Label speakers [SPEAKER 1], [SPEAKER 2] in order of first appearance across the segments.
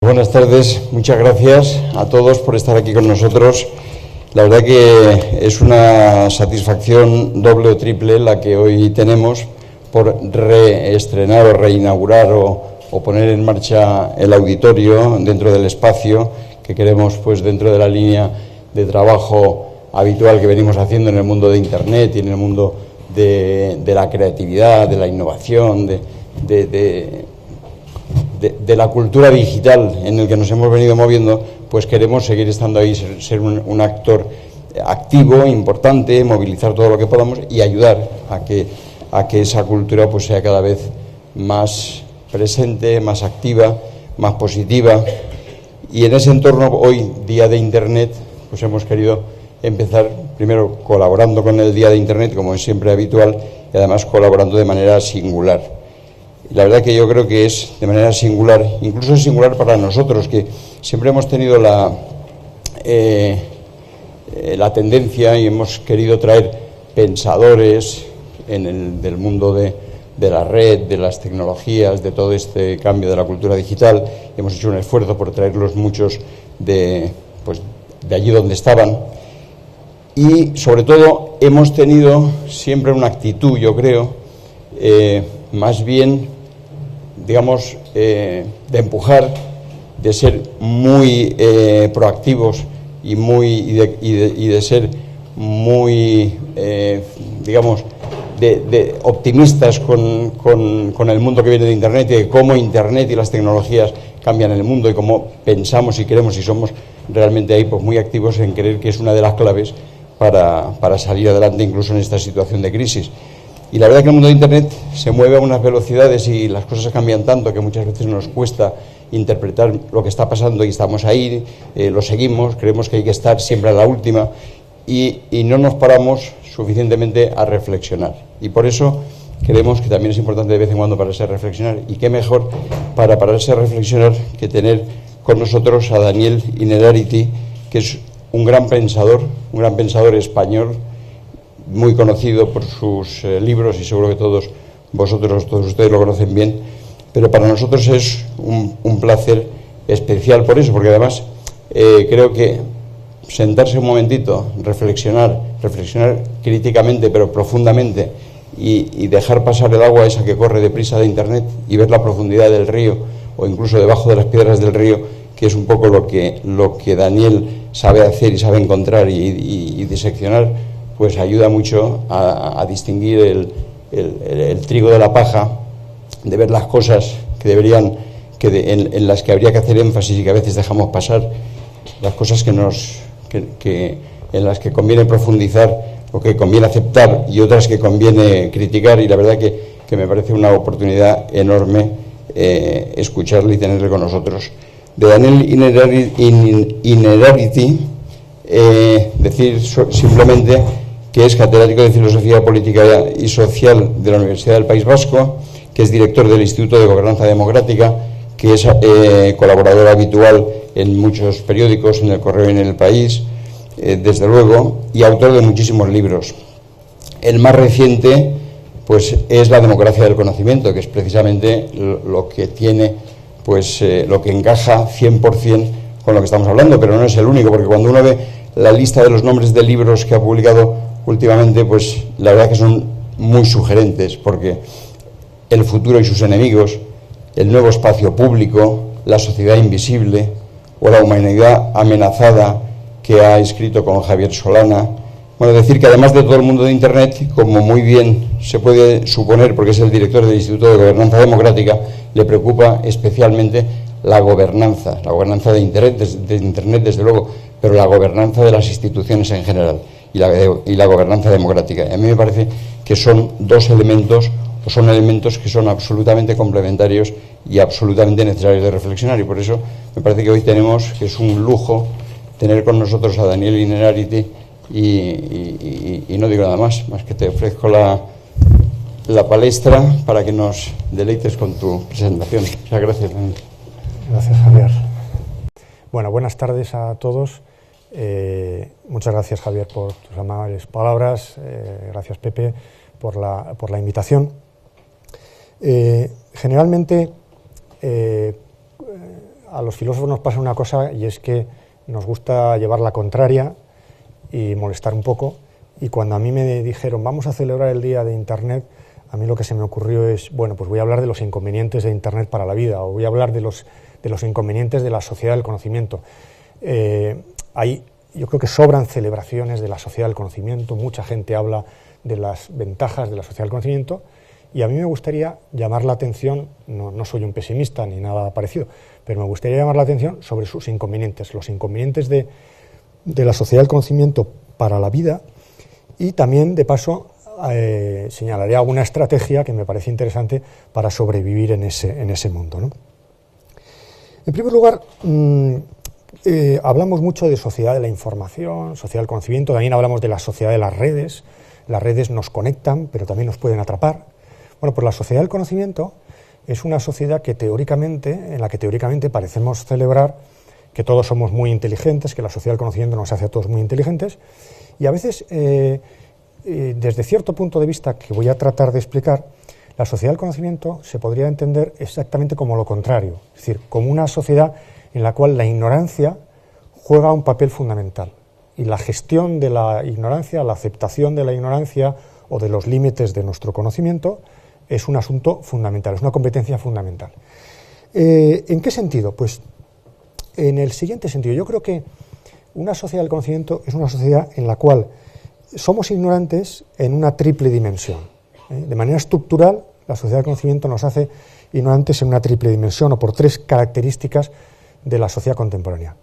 [SPEAKER 1] Buenas tardes, muchas gracias a todos por estar aquí con nosotros. La verdad que es una satisfacción doble o triple la que hoy tenemos por reestrenar o reinaugurar o poner en marcha el auditorio dentro del espacio que queremos, pues dentro de la línea de trabajo habitual que venimos haciendo en el mundo de Internet y en el mundo de la creatividad, de la innovación, de la cultura digital en el que nos hemos venido moviendo, pues queremos seguir estando ahí, ser un actor activo, importante, movilizar todo lo que podamos y ayudar a que esa cultura pues sea cada vez más presente, más activa, más positiva. Y en ese entorno, hoy, Día de Internet, pues hemos querido empezar primero colaborando con el Día de Internet, como es siempre habitual, y además colaborando de manera singular. La verdad que yo creo que es de manera singular, incluso es singular para nosotros, que siempre hemos tenido la tendencia y hemos querido traer pensadores del mundo de la red, de las tecnologías, de todo este cambio de la cultura digital. Hemos hecho un esfuerzo por traerlos muchos de allí donde estaban. Y sobre todo hemos tenido siempre una actitud, yo creo, más bien, digamos, de empujar, de ser muy proactivos y de ser muy, digamos, de optimistas con el mundo que viene de Internet y de cómo Internet y las tecnologías cambian el mundo y cómo pensamos y queremos y somos realmente ahí pues muy activos en creer que es una de las claves para salir adelante incluso en esta situación de crisis. Y la verdad que el mundo de Internet se mueve a unas velocidades y las cosas cambian tanto que muchas veces nos cuesta interpretar lo que está pasando y estamos ahí, lo seguimos, creemos que hay que estar siempre a la última y no nos paramos suficientemente a reflexionar. Y por eso creemos que también es importante de vez en cuando pararse a reflexionar. Y qué mejor para pararse a reflexionar que tener con nosotros a Daniel Innerarity, que es un gran pensador español, muy conocido por sus libros y seguro que todos ustedes lo conocen bien, pero para nosotros es un placer especial por eso, porque además creo que sentarse un momentito, reflexionar críticamente pero profundamente y dejar pasar el agua esa que corre deprisa de Internet y ver la profundidad del río o incluso debajo de las piedras del río, que es un poco lo que Daniel sabe hacer y sabe encontrar y diseccionar, pues ayuda mucho a distinguir el trigo de la paja, de ver las cosas que deberían, en las que habría que hacer énfasis y que a veces dejamos pasar, las cosas en las que conviene profundizar o que conviene aceptar y otras que conviene criticar, y la verdad que me parece una oportunidad enorme escucharle y tenerle con nosotros. De Daniel Innerarity, decir simplemente que es catedrático de Filosofía Política y Social de la Universidad del País Vasco, que es director del Instituto de Gobernanza Democrática, que es colaborador habitual en muchos periódicos, en El Correo y en El País, desde luego, y autor de muchísimos libros. El más reciente pues es La democracia del conocimiento, que es precisamente lo que tiene, pues lo que encaja 100% con lo que estamos hablando, pero no es el único, porque cuando uno ve la lista de los nombres de libros que ha publicado últimamente, pues la verdad que son muy sugerentes, porque El futuro y sus enemigos, El nuevo espacio público, La sociedad invisible o La humanidad amenazada, que ha escrito con Javier Solana. Bueno, decir que además de todo el mundo de Internet, como muy bien se puede suponer, porque es el director del Instituto de Gobernanza Democrática, le preocupa especialmente la gobernanza de Internet, desde luego, pero la gobernanza de las instituciones en general y la gobernanza democrática. Y a mí me parece que son dos elementos, o son elementos que son absolutamente complementarios y absolutamente necesarios de reflexionar, y por eso me parece que hoy tenemos, que es un lujo, tener con nosotros a Daniel Innerarity y no digo nada más que te ofrezco la palestra para que nos deleites con tu presentación. Muchas gracias, Daniel.
[SPEAKER 2] Gracias, Javier. Bueno, buenas tardes a todos. Muchas gracias, Javier, por tus amables palabras. Gracias, Pepe, por la invitación. Generalmente, a los filósofos nos pasa una cosa, y es que nos gusta llevar la contraria y molestar un poco, y cuando a mí me dijeron vamos a celebrar el día de Internet, a mí lo que se me ocurrió es, bueno, pues voy a hablar de los inconvenientes de Internet para la vida, o voy a hablar de los inconvenientes de la sociedad del conocimiento. Yo creo que sobran celebraciones de la sociedad del conocimiento, mucha gente habla de las ventajas de la sociedad del conocimiento, y a mí me gustaría llamar la atención, no soy un pesimista ni nada parecido, pero me gustaría llamar la atención sobre sus inconvenientes, los inconvenientes de la sociedad del conocimiento para la vida, y también, de paso, señalaré alguna estrategia que me parece interesante para sobrevivir en ese mundo, ¿no? En primer lugar, hablamos mucho de sociedad de la información, sociedad del conocimiento, también hablamos de la sociedad de las redes. Las redes nos conectan, pero también nos pueden atrapar. Bueno, pues la sociedad del conocimiento es una sociedad en la que teóricamente parecemos celebrar que todos somos muy inteligentes, que la sociedad del conocimiento nos hace a todos muy inteligentes, y a veces, desde cierto punto de vista que voy a tratar de explicar, la sociedad del conocimiento se podría entender exactamente como lo contrario, es decir, como una sociedad en la cual la ignorancia juega un papel fundamental, y la gestión de la ignorancia, la aceptación de la ignorancia o de los límites de nuestro conocimiento es un asunto fundamental, es una competencia fundamental. ¿En qué sentido? Pues en el siguiente sentido. Yo creo que una sociedad del conocimiento es una sociedad en la cual somos ignorantes en una triple dimensión. De manera estructural, la sociedad del conocimiento nos hace ignorantes en una triple dimensión, o por tres características de la sociedad contemporánea.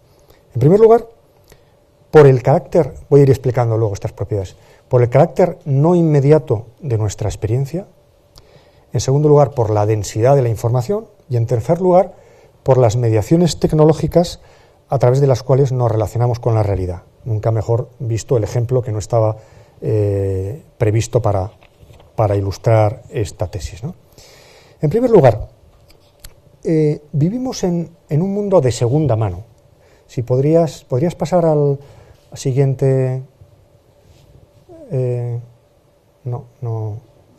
[SPEAKER 2] En primer lugar, por el carácter, voy a ir explicando luego estas propiedades, por el carácter no inmediato de nuestra experiencia. En segundo lugar, por la densidad de la información, y en tercer lugar, por las mediaciones tecnológicas a través de las cuales nos relacionamos con la realidad. Nunca mejor visto el ejemplo que no estaba previsto para ilustrar esta tesis, ¿no? En primer lugar, vivimos en un mundo de segunda mano. Si podrías pasar al siguiente...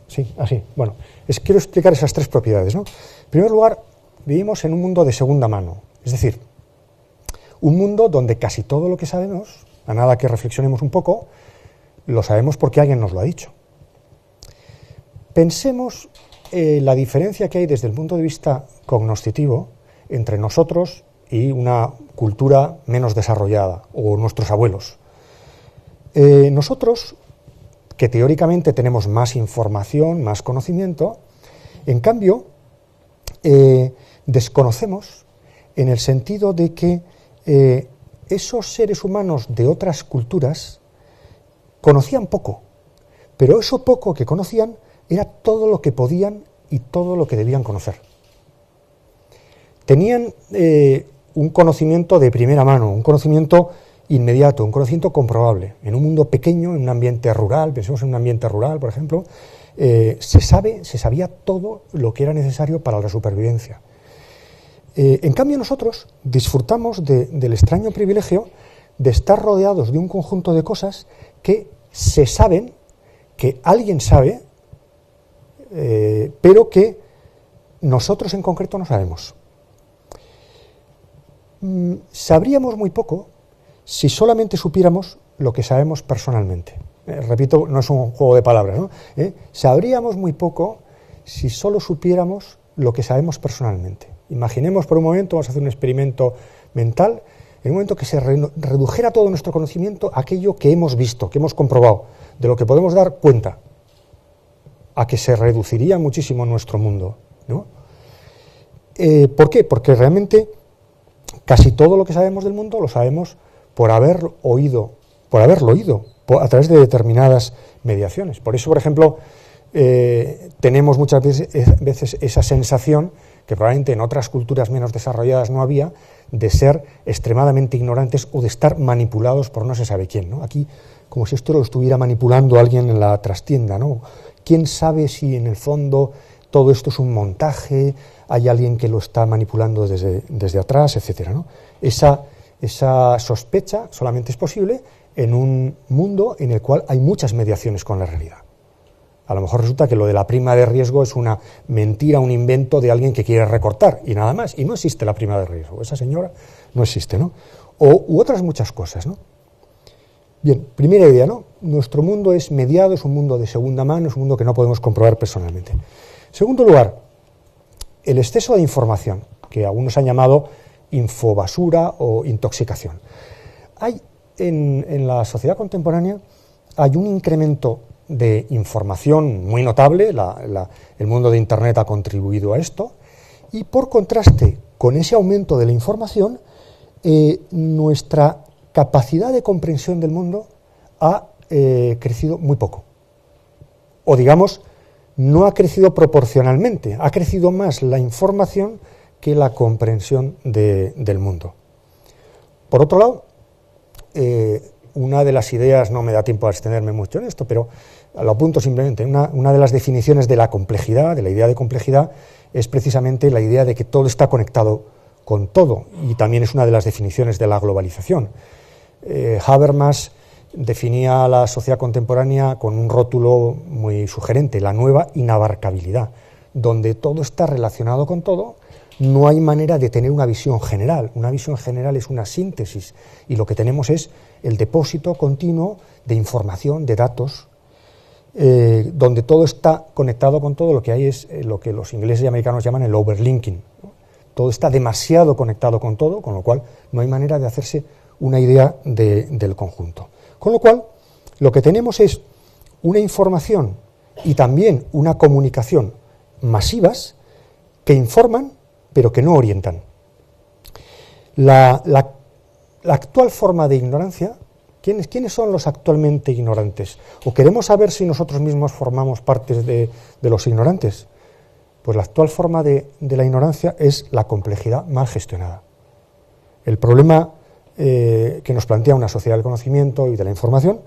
[SPEAKER 2] Sí, así. Bueno, quiero explicar esas tres propiedades, ¿no? En primer lugar, vivimos en un mundo de segunda mano, es decir, un mundo donde casi todo lo que sabemos, a nada que reflexionemos un poco, lo sabemos porque alguien nos lo ha dicho. Pensemos la diferencia que hay desde el punto de vista cognoscitivo entre nosotros y una cultura menos desarrollada, o nuestros abuelos. Nosotros, que teóricamente tenemos más información, más conocimiento, en cambio, desconocemos en el sentido de que esos seres humanos de otras culturas conocían poco, pero eso poco que conocían era todo lo que podían y todo lo que debían conocer. Tenían un conocimiento de primera mano, un conocimiento inmediato, un conocimiento comprobable. En un mundo pequeño, en un ambiente rural, pensemos en un ambiente rural, por ejemplo, se sabía todo lo que era necesario para la supervivencia. En cambio, nosotros disfrutamos del extraño privilegio de estar rodeados de un conjunto de cosas que se saben, que alguien sabe, pero que nosotros en concreto no sabemos. Sabríamos muy poco si solamente supiéramos lo que sabemos personalmente. Repito, no es un juego de palabras, ¿no? Sabríamos muy poco si solo supiéramos lo que sabemos personalmente. Imaginemos por un momento, vamos a hacer un experimento mental, en un momento que se redujera todo nuestro conocimiento a aquello que hemos visto, que hemos comprobado, de lo que podemos dar cuenta, a que se reduciría muchísimo nuestro mundo, ¿no? ¿Por qué? Porque realmente casi todo lo que sabemos del mundo lo sabemos por haberlo oído, a través de determinadas mediaciones. Por eso, por ejemplo, tenemos muchas veces esa sensación, que probablemente en otras culturas menos desarrolladas no había, de ser extremadamente ignorantes o de estar manipulados por no se sabe quién, ¿no? Aquí, como si esto lo estuviera manipulando alguien en la trastienda, ¿no? ¿Quién sabe si en el fondo todo esto es un montaje, hay alguien que lo está manipulando desde atrás, etcétera, ¿no? Esa sospecha solamente es posible en un mundo en el cual hay muchas mediaciones con la realidad. A lo mejor resulta que lo de la prima de riesgo es una mentira, un invento de alguien que quiere recortar y nada más. Y no existe la prima de riesgo. Esa señora no existe, ¿no? U otras muchas cosas, ¿no? Bien, primera idea, ¿no? Nuestro mundo es mediado, es un mundo de segunda mano, es un mundo que no podemos comprobar personalmente. Segundo lugar, el exceso de información, que algunos han llamado infobasura o intoxicación. Hay en la sociedad contemporánea hay un incremento de información muy notable, el mundo de Internet ha contribuido a esto, y por contraste con ese aumento de la información, nuestra capacidad de comprensión del mundo ha crecido muy poco. O digamos, no ha crecido proporcionalmente, ha crecido más la información que la comprensión del mundo. Por otro lado, una de las ideas, no me da tiempo a extenderme mucho en esto, pero lo apunto simplemente, una de las definiciones de la complejidad, de la idea de complejidad, es precisamente la idea de que todo está conectado con todo, y también es una de las definiciones de la globalización. Habermas definía a la sociedad contemporánea con un rótulo muy sugerente, la nueva inabarcabilidad, donde todo está relacionado con todo, no hay manera de tener una visión general. Una visión general es una síntesis y lo que tenemos es el depósito continuo de información, de datos, donde todo está conectado con todo. Lo que hay es lo que los ingleses y americanos llaman el overlinking, ¿no? Todo está demasiado conectado con todo, con lo cual no hay manera de hacerse una idea del conjunto. Con lo cual, lo que tenemos es una información y también una comunicación masivas que informan, pero que no orientan. La actual forma de ignorancia, ¿quiénes son los actualmente ignorantes? ¿O queremos saber si nosotros mismos formamos parte de los ignorantes? Pues la actual forma de la ignorancia es la complejidad mal gestionada. El problema que nos plantea una sociedad del conocimiento y de la información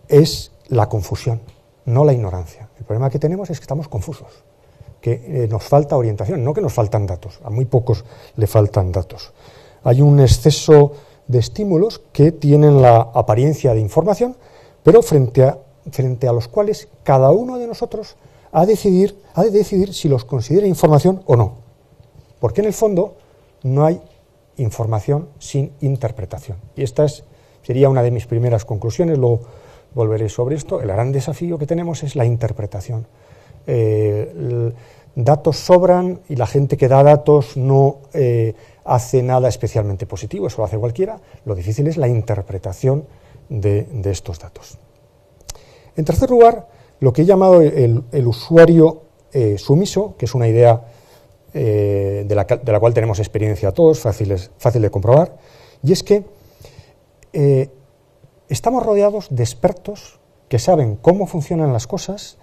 [SPEAKER 2] es la confusión, no la ignorancia. El problema que tenemos es que estamos confusos, que nos falta orientación, no que nos faltan datos, a muy pocos le faltan datos. Hay un exceso de estímulos que tienen la apariencia de información, pero frente a los cuales cada uno de nosotros ha de decidir si los considera información o no, porque en el fondo no hay información sin interpretación. Y esta sería una de mis primeras conclusiones, luego volveré sobre esto. El gran desafío que tenemos es la interpretación. Datos sobran y la gente que da datos no hace nada especialmente positivo, eso lo hace cualquiera. Lo difícil es la interpretación de estos datos. En tercer lugar, lo que he llamado el usuario sumiso, que es una idea de la cual tenemos experiencia todos, fácil de comprobar, y es que estamos rodeados de expertos que saben cómo funcionan las cosas,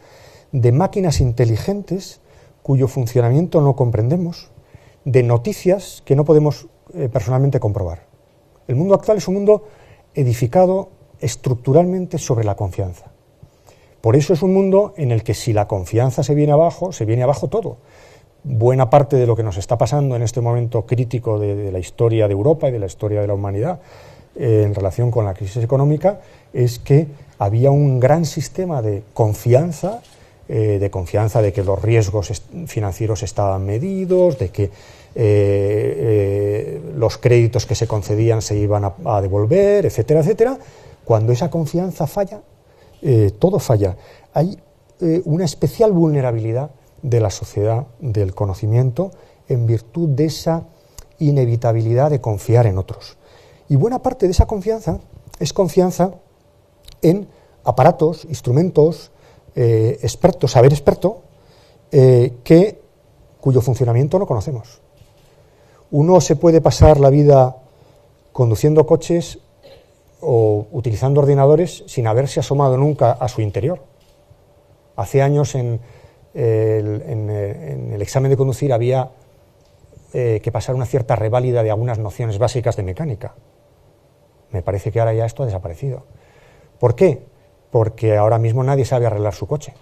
[SPEAKER 2] de máquinas inteligentes cuyo funcionamiento no comprendemos, de noticias que no podemos personalmente comprobar. El mundo actual es un mundo edificado estructuralmente sobre la confianza. Por eso es un mundo en el que si la confianza se viene abajo todo. Buena parte de lo que nos está pasando en este momento crítico de la historia de Europa y de la historia de la humanidad en relación con la crisis económica es que había un gran sistema de confianza de que los riesgos financieros estaban medidos, de que los créditos que se concedían se iban a devolver, etcétera, etcétera. Cuando esa confianza falla, todo falla. Hay una especial vulnerabilidad de la sociedad del conocimiento en virtud de esa inevitabilidad de confiar en otros. Y buena parte de esa confianza es confianza en aparatos, instrumentos, expertos, saber experto, cuyo funcionamiento no conocemos. Uno se puede pasar la vida conduciendo coches o utilizando ordenadores sin haberse asomado nunca a su interior. Hace años en el examen de conducir había que pasar una cierta reválida de algunas nociones básicas de mecánica. Me parece que ahora ya esto ha desaparecido. ¿Por qué? Porque ahora mismo nadie sabe arreglar su coche.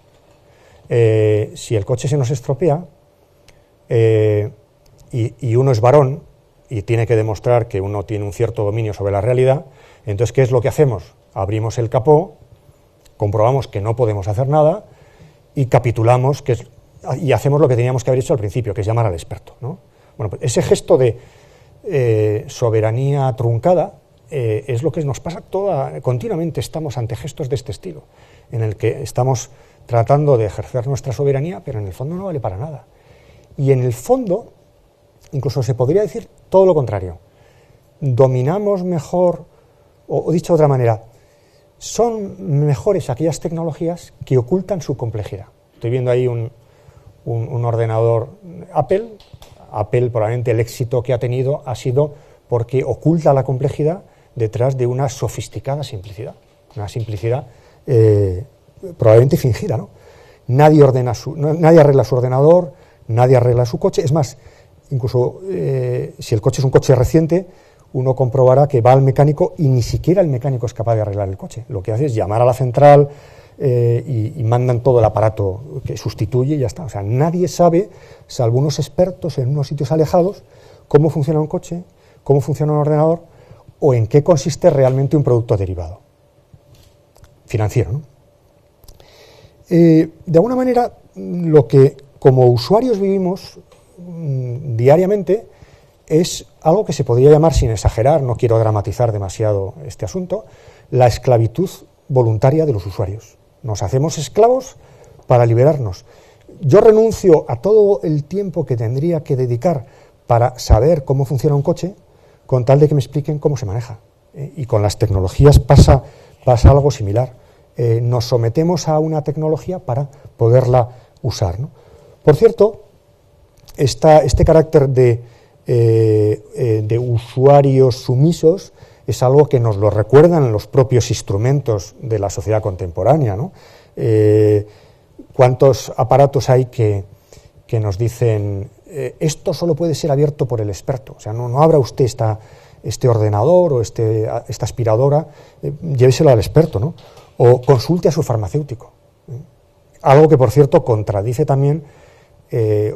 [SPEAKER 2] Si el coche se nos estropea y uno es varón y tiene que demostrar que uno tiene un cierto dominio sobre la realidad, entonces, ¿qué es lo que hacemos? Abrimos el capó, comprobamos que no podemos hacer nada y capitulamos y hacemos lo que teníamos que haber hecho al principio, que es llamar al experto, ¿no? Bueno, pues ese gesto de soberanía truncada es lo que nos pasa continuamente. Estamos ante gestos de este estilo, en el que estamos tratando de ejercer nuestra soberanía, pero en el fondo no vale para nada. Y en el fondo, incluso se podría decir todo lo contrario. Dominamos mejor, o dicho de otra manera, son mejores aquellas tecnologías que ocultan su complejidad. Estoy viendo ahí un ordenador Apple. Apple, probablemente el éxito que ha tenido ha sido porque oculta la complejidad detrás de una sofisticada simplicidad. Una simplicidad probablemente fingida, ¿no? Nadie arregla su ordenador, nadie arregla su coche. Es más, incluso si el coche es un coche reciente, uno comprobará que va al mecánico y ni siquiera el mecánico es capaz de arreglar el coche. Lo que hace es llamar a la central y mandan todo el aparato que sustituye y ya está. O sea, nadie sabe, salvo unos expertos en unos sitios alejados, cómo funciona un coche, cómo funciona un ordenador o en qué consiste realmente un producto derivado financiero, ¿no? De alguna manera, lo que como usuarios vivimos diariamente es algo que se podría llamar, sin exagerar, no quiero dramatizar demasiado este asunto, la esclavitud voluntaria de los usuarios. Nos hacemos esclavos para liberarnos. Yo renuncio a todo el tiempo que tendría que dedicar para saber cómo funciona un coche, con tal de que me expliquen cómo se maneja. Y con las tecnologías pasa algo similar. Nos sometemos a una tecnología para poderla usar, ¿no? Por cierto, este carácter de usuarios sumisos es algo que nos lo recuerdan los propios instrumentos de la sociedad contemporánea, ¿no? ¿Cuántos aparatos hay que nos dicen esto solo puede ser abierto por el experto? O sea, no abra usted este ordenador o esta aspiradora, lléveselo al experto, ¿no? O consulte a su farmacéutico. Algo que, por cierto, contradice también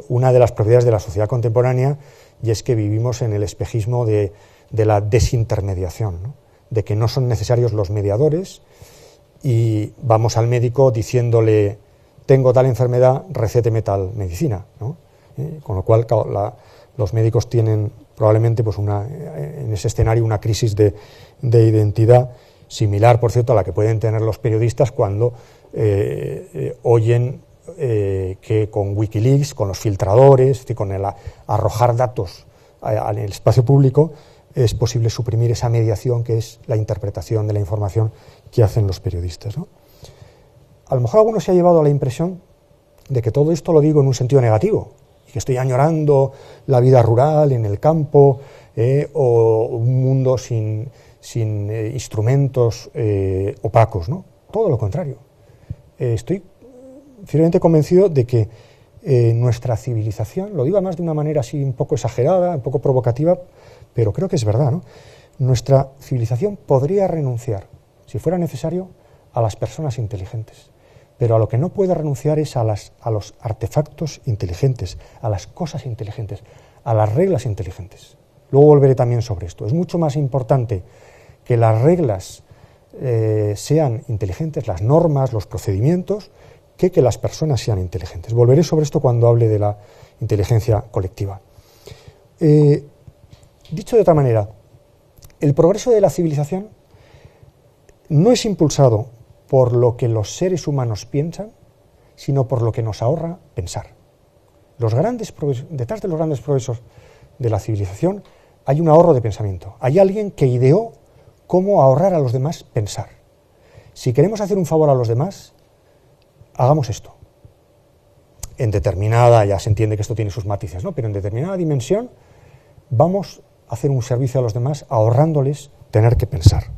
[SPEAKER 2] una de las propiedades de la sociedad contemporánea, y es que vivimos en el espejismo de la desintermediación, ¿no? De que no son necesarios los mediadores y vamos al médico diciéndole tengo tal enfermedad, recéteme tal medicina, ¿no? Con lo cual los médicos tienen probablemente pues en ese escenario una crisis de identidad similar, por cierto, a la que pueden tener los periodistas cuando oyen que con Wikileaks, con los filtradores, es decir, con el arrojar datos en el espacio público, es posible suprimir esa mediación que es la interpretación de la información que hacen los periodistas, ¿no? A lo mejor alguno se ha llevado a la impresión de que todo esto lo digo en un sentido negativo, y que estoy añorando la vida rural en el campo, o un mundo sin instrumentos opacos, ¿no? Todo lo contrario. Estoy firmemente convencido de que nuestra civilización, lo digo además de una manera así un poco exagerada, un poco provocativa, pero creo que es verdad, ¿no? Nuestra civilización podría renunciar, si fuera necesario, a las personas inteligentes, pero a lo que no puede renunciar es a los artefactos inteligentes, a las cosas inteligentes, a las reglas inteligentes. Luego volveré también sobre esto. Es mucho más importante que las reglas sean inteligentes, las normas, los procedimientos, que las personas sean inteligentes. Volveré sobre esto cuando hable de la inteligencia colectiva. Dicho de otra manera, el progreso de la civilización no es impulsado por lo que los seres humanos piensan, sino por lo que nos ahorra pensar. Detrás de los grandes progresos de la civilización hay un ahorro de pensamiento. Hay alguien que ideó cómo ahorrar a los demás pensar. Si queremos hacer un favor a los demás, hagamos esto. En determinada, ya se entiende que esto tiene sus matices, ¿no? Pero en determinada dimensión vamos a hacer un servicio a los demás ahorrándoles tener que pensar.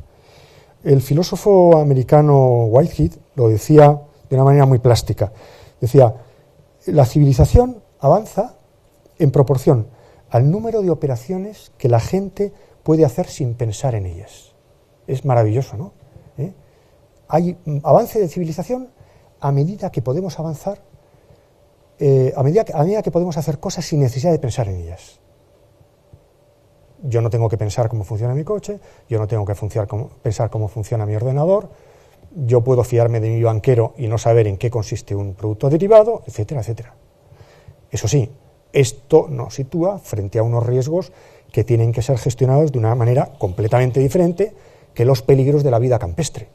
[SPEAKER 2] El filósofo americano Whitehead lo decía de una manera muy plástica. Decía, la civilización avanza en proporción al número de operaciones que la gente puede hacer sin pensar en ellas. Es maravilloso, ¿no? Hay avance de civilización a medida que podemos avanzar, a medida que podemos hacer cosas sin necesidad de pensar en ellas. Yo no tengo que pensar cómo funciona mi coche, yo no tengo que pensar cómo funciona mi ordenador, yo puedo fiarme de mi banquero y no saber en qué consiste un producto derivado, etcétera, etcétera. Eso sí, esto nos sitúa frente a unos riesgos que tienen que ser gestionados de una manera completamente diferente que los peligros de la vida campestre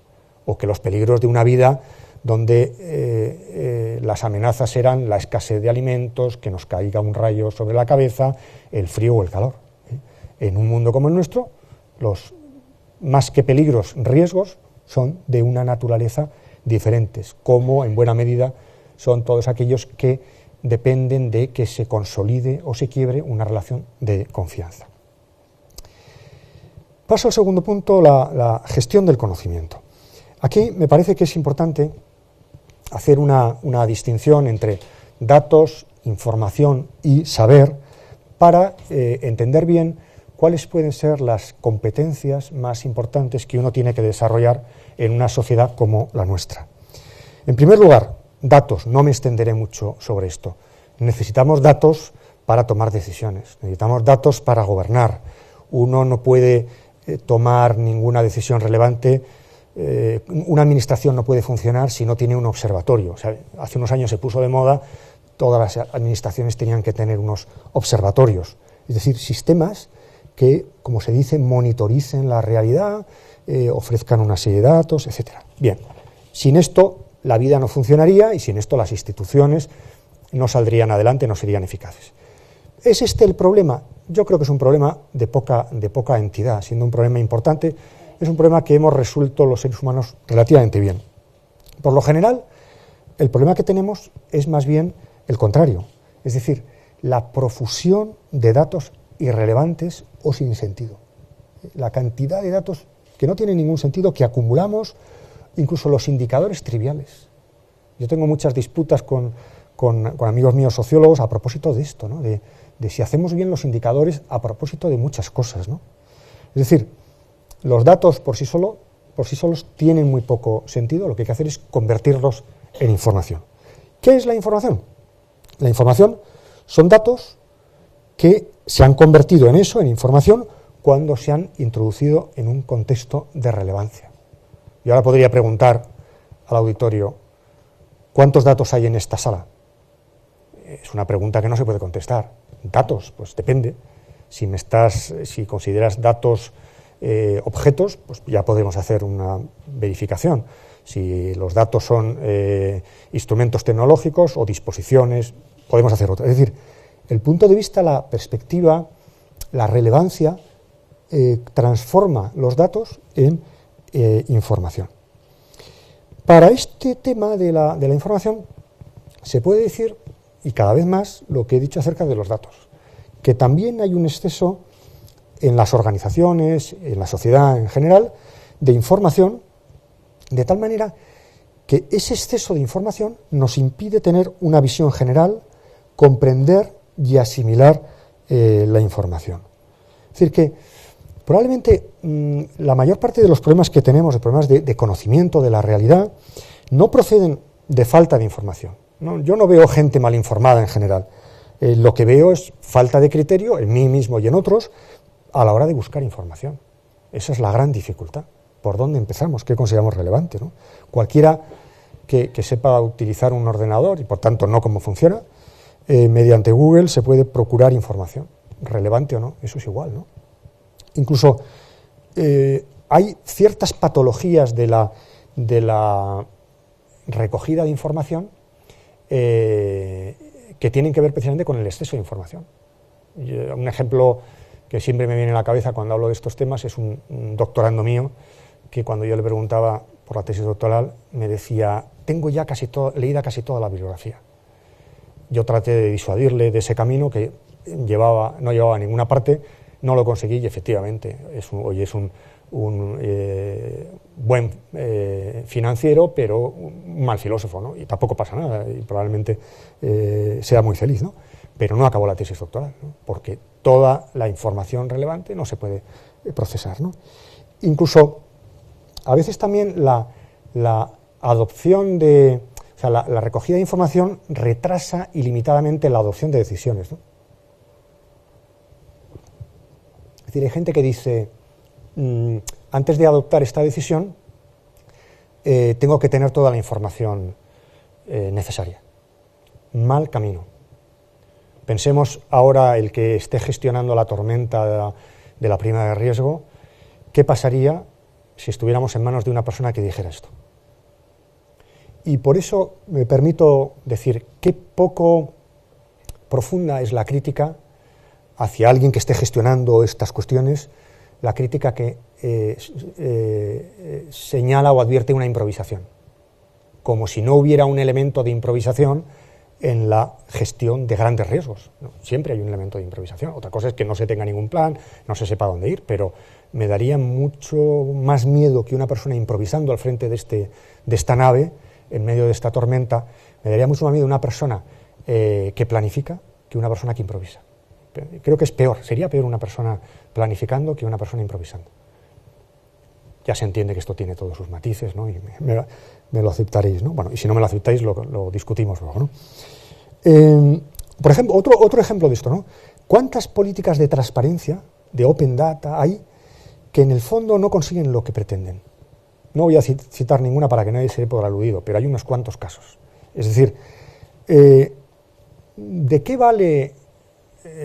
[SPEAKER 2] o que los peligros de una vida donde las amenazas eran la escasez de alimentos, que nos caiga un rayo sobre la cabeza, el frío o el calor. En un mundo como el nuestro, los más que peligros, riesgos son de una naturaleza diferentes, como en buena medida son todos aquellos que dependen de que se consolide o se quiebre una relación de confianza. Paso al segundo punto, la gestión del conocimiento. Aquí me parece que es importante hacer una distinción entre datos, información y saber para entender bien cuáles pueden ser las competencias más importantes que uno tiene que desarrollar en una sociedad como la nuestra. En primer lugar, datos. No me extenderé mucho sobre esto. Necesitamos datos para tomar decisiones, necesitamos datos para gobernar. Uno no puede tomar ninguna decisión relevante, una administración no puede funcionar si no tiene un observatorio. O sea, hace unos años se puso de moda, todas las administraciones tenían que tener unos observatorios, es decir, sistemas que, como se dice, monitoricen la realidad, ofrezcan una serie de datos, etc. Bien, sin esto la vida no funcionaría y sin esto las instituciones no saldrían adelante, no serían eficaces. ¿Es este el problema? Yo creo que es un problema de poca entidad, siendo un problema importante, es un problema que hemos resuelto los seres humanos relativamente bien. Por lo general, el problema que tenemos es más bien el contrario, es decir, la profusión de datos irrelevantes o sin sentido. La cantidad de datos que no tienen ningún sentido, que acumulamos, incluso los indicadores triviales. Yo tengo muchas disputas con amigos míos sociólogos a propósito de esto, ¿no? de si hacemos bien los indicadores a propósito de muchas cosas, ¿no? Es decir, los datos por sí solos tienen muy poco sentido, lo que hay que hacer es convertirlos en información. ¿Qué es la información? La información son datos que se han convertido en eso, en información, cuando se han introducido en un contexto de relevancia. Yo ahora podría preguntar al auditorio, ¿cuántos datos hay en esta sala? Es una pregunta que no se puede contestar. ¿Datos? Pues depende. Si consideras datos objetos, pues ya podemos hacer una verificación. Si los datos son instrumentos tecnológicos o disposiciones, podemos hacer otra. Es decir, el punto de vista, la perspectiva, la relevancia, transforma los datos en información. Para este tema de la información se puede decir, y cada vez más, lo que he dicho acerca de los datos, que también hay un exceso en las organizaciones, en la sociedad en general, de información, de tal manera que ese exceso de información nos impide tener una visión general, comprender y asimilar la información. Es decir, que probablemente la mayor parte de los problemas que tenemos, de problemas de conocimiento de la realidad, no proceden de falta de información. ¿No? Yo no veo gente mal informada en general. Lo que veo es falta de criterio en mí mismo y en otros a la hora de buscar información. Esa es la gran dificultad. ¿Por dónde empezamos? ¿Qué consideramos relevante? ¿No? Cualquiera que sepa utilizar un ordenador y por tanto no cómo funciona, mediante Google se puede procurar información, relevante o no, eso es igual, ¿no? Incluso hay ciertas patologías de la recogida de información que tienen que ver precisamente con el exceso de información. Un ejemplo que siempre me viene a la cabeza cuando hablo de estos temas es un doctorando mío que cuando yo le preguntaba por la tesis doctoral me decía, tengo ya leída casi toda la bibliografía. Yo traté de disuadirle de ese camino que no llevaba a ninguna parte, no lo conseguí y efectivamente hoy es un buen financiero, pero un mal filósofo, ¿no? Y tampoco pasa nada y probablemente sea muy feliz, ¿no? Pero no acabó la tesis doctoral, ¿no? Porque toda la información relevante no se puede procesar, ¿no? Incluso a veces también la adopción la recogida de información retrasa ilimitadamente la adopción de decisiones, ¿no? Es decir, hay gente que dice, antes de adoptar esta decisión, tengo que tener toda la información necesaria. Mal camino. Pensemos ahora el que esté gestionando la tormenta de la prima de riesgo, ¿qué pasaría si estuviéramos en manos de una persona que dijera esto? Y por eso me permito decir qué poco profunda es la crítica hacia alguien que esté gestionando estas cuestiones, la crítica que señala o advierte una improvisación, como si no hubiera un elemento de improvisación en la gestión de grandes riesgos. No, siempre hay un elemento de improvisación. Otra cosa es que no se tenga ningún plan, no se sepa dónde ir, pero me daría mucho más miedo que una persona improvisando al frente de esta nave, en medio de esta tormenta, me daría mucho más miedo una persona que planifica que una persona que improvisa. Creo que es peor, sería peor una persona planificando que una persona improvisando. Ya se entiende que esto tiene todos sus matices, ¿no? Y me lo aceptaréis, ¿no? Bueno, y si no me lo aceptáis, lo discutimos luego, ¿no? Por ejemplo, otro ejemplo de esto, ¿no? ¿Cuántas políticas de transparencia, de open data, hay que en el fondo no consiguen lo que pretenden? No voy a citar ninguna para que nadie se dé por aludido, pero hay unos cuantos casos. Es decir, ¿de qué vale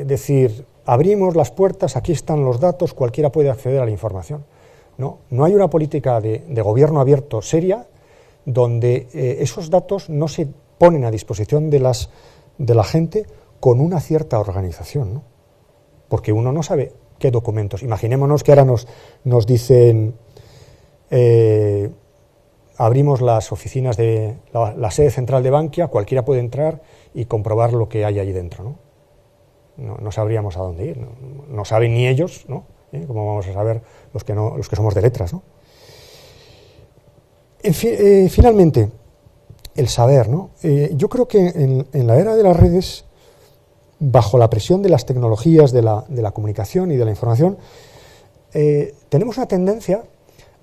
[SPEAKER 2] decir, abrimos las puertas, aquí están los datos, cualquiera puede acceder a la información? No hay una política de gobierno abierto seria donde esos datos no se ponen a disposición de la gente con una cierta organización, ¿no? Porque uno no sabe qué documentos. Imaginémonos que ahora nos dicen, abrimos las oficinas de la sede central de Bankia, cualquiera puede entrar y comprobar lo que hay allí dentro, ¿no? No sabríamos a dónde ir, no saben ni ellos, ¿no? ¿Cómo vamos a saber los que somos de letras, ¿no? Finalmente, el saber, ¿no? Yo creo que en la era de las redes, bajo la presión de las tecnologías, de la comunicación y de la información, tenemos una tendencia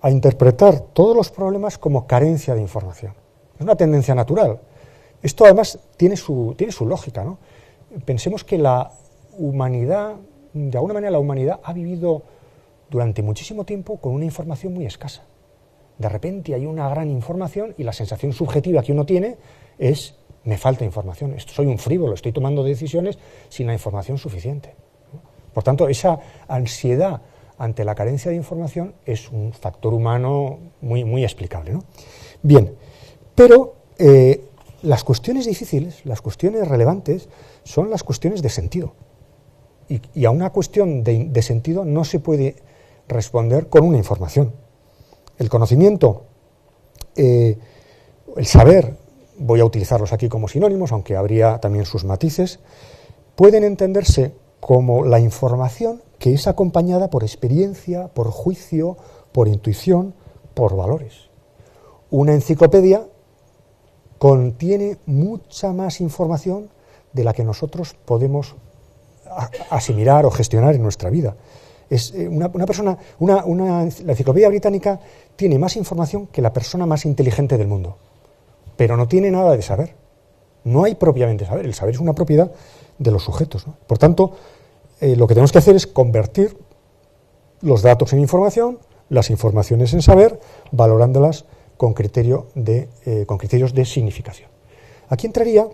[SPEAKER 2] a interpretar todos los problemas como carencia de información. Es una tendencia natural. Esto además tiene su lógica, ¿no? Pensemos que la humanidad, de alguna manera la humanidad ha vivido durante muchísimo tiempo con una información muy escasa. De repente hay una gran información y la sensación subjetiva que uno tiene es, me falta información, soy un frívolo, estoy tomando decisiones sin la información suficiente. Por tanto, esa ansiedad ante la carencia de información es un factor humano muy explicable, ¿no? Bien, pero las cuestiones difíciles, las cuestiones relevantes, son las cuestiones de sentido. Y a una cuestión de sentido no se puede responder con una información. El conocimiento, el saber, voy a utilizarlos aquí como sinónimos, aunque habría también sus matices, pueden entenderse como la información que es acompañada por experiencia, por juicio, por intuición, por valores. Una enciclopedia contiene mucha más información de la que nosotros podemos asimilar o gestionar en nuestra vida. La enciclopedia británica tiene más información que la persona más inteligente del mundo, pero no tiene nada de saber. No hay propiamente saber. El saber es una propiedad de los sujetos, ¿no? Por tanto, lo que tenemos que hacer es convertir los datos en información, las informaciones en saber, valorándolas con criterios de significación. Aquí entraría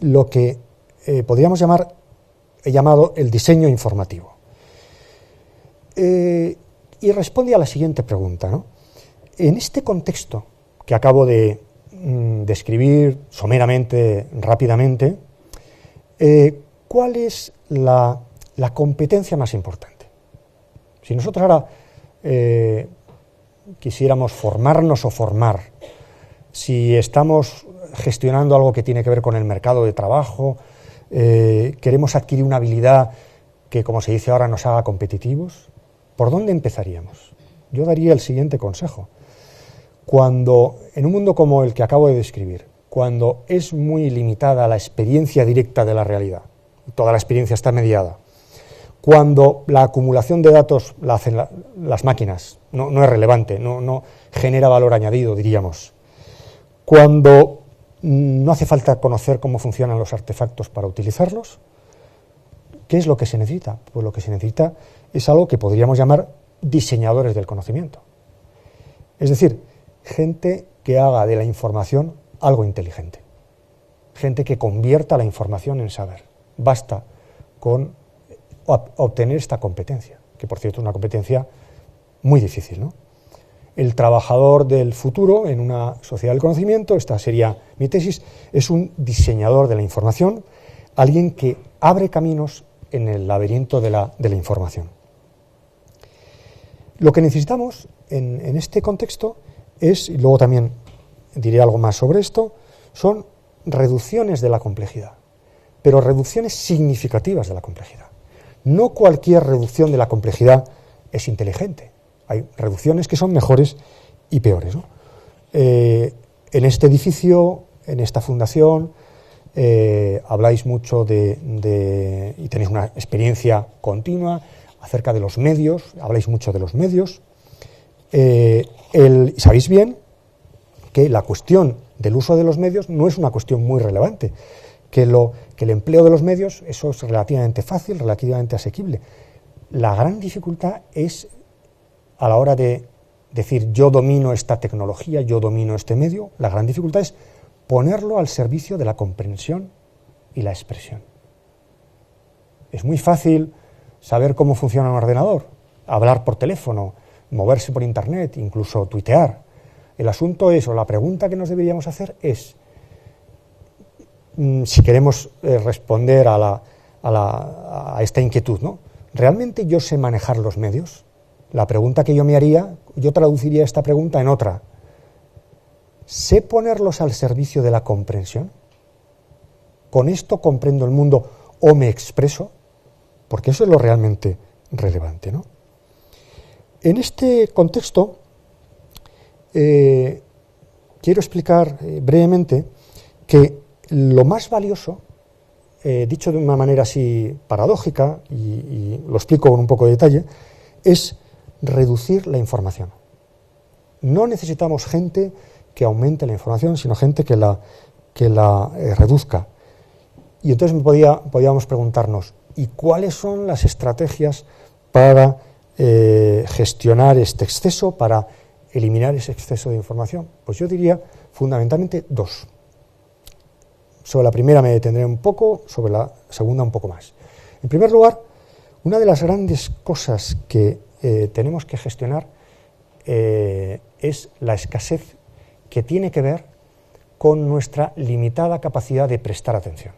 [SPEAKER 2] lo que podríamos he llamado el diseño informativo. Y responde a la siguiente pregunta, ¿no? En este contexto que acabo de describir someramente, rápidamente, ¿cuál es la competencia más importante? Si nosotros ahora quisiéramos formarnos o formar, si estamos gestionando algo que tiene que ver con el mercado de trabajo, queremos adquirir una habilidad que, como se dice ahora, nos haga competitivos, ¿por dónde empezaríamos? Yo daría el siguiente consejo. Cuando, en un mundo como el que acabo de describir, cuando es muy limitada la experiencia directa de la realidad, toda la experiencia está mediada, cuando la acumulación de datos la hacen las máquinas, no es relevante, no genera valor añadido, diríamos, cuando no hace falta conocer cómo funcionan los artefactos para utilizarlos, ¿qué es lo que se necesita? Pues lo que se necesita es algo que podríamos llamar diseñadores del conocimiento. Es decir, gente que haga de la información algo inteligente, gente que convierta la información en saber. Basta con obtener esta competencia, que por cierto es una competencia muy difícil, ¿no? El trabajador del futuro en una sociedad del conocimiento, esta sería mi tesis, es un diseñador de la información, alguien que abre caminos en el laberinto de la información. Lo que necesitamos en este contexto es, y luego también diré algo más sobre esto, son reducciones de la complejidad, pero reducciones significativas de la complejidad. No cualquier reducción de la complejidad es inteligente. Hay reducciones que son mejores y peores, ¿no? En este edificio, en esta fundación, habláis mucho y tenéis una experiencia continua acerca de los medios, habláis mucho de los medios. Sabéis bien que la cuestión del uso de los medios no es una cuestión muy relevante, que el empleo de los medios, eso es relativamente fácil, relativamente asequible. La gran dificultad es a la hora de decir yo domino esta tecnología, yo domino este medio, la gran dificultad es ponerlo al servicio de la comprensión y la expresión. Es muy fácil saber cómo funciona un ordenador, hablar por teléfono, moverse por internet, incluso tuitear. El asunto es, o la pregunta que nos deberíamos hacer es, si queremos responder a esta inquietud, ¿no? ¿Realmente yo sé manejar los medios? La pregunta que yo me haría, yo traduciría esta pregunta en otra. ¿Sé ponerlos al servicio de la comprensión? ¿Con esto comprendo el mundo o me expreso? Porque eso es lo realmente relevante, ¿no? En este contexto, quiero explicar brevemente que lo más valioso, dicho de una manera así paradójica, y lo explico con un poco de detalle, es reducir la información. No necesitamos gente que aumente la información, sino gente que la reduzca. Y entonces podíamos preguntarnos, ¿y cuáles son las estrategias para gestionar este exceso, para eliminar ese exceso de información? Pues yo diría fundamentalmente dos. Sobre la primera me detendré un poco, sobre la segunda un poco más. En primer lugar, una de las grandes cosas que tenemos que gestionar es la escasez que tiene que ver con nuestra limitada capacidad de prestar atención.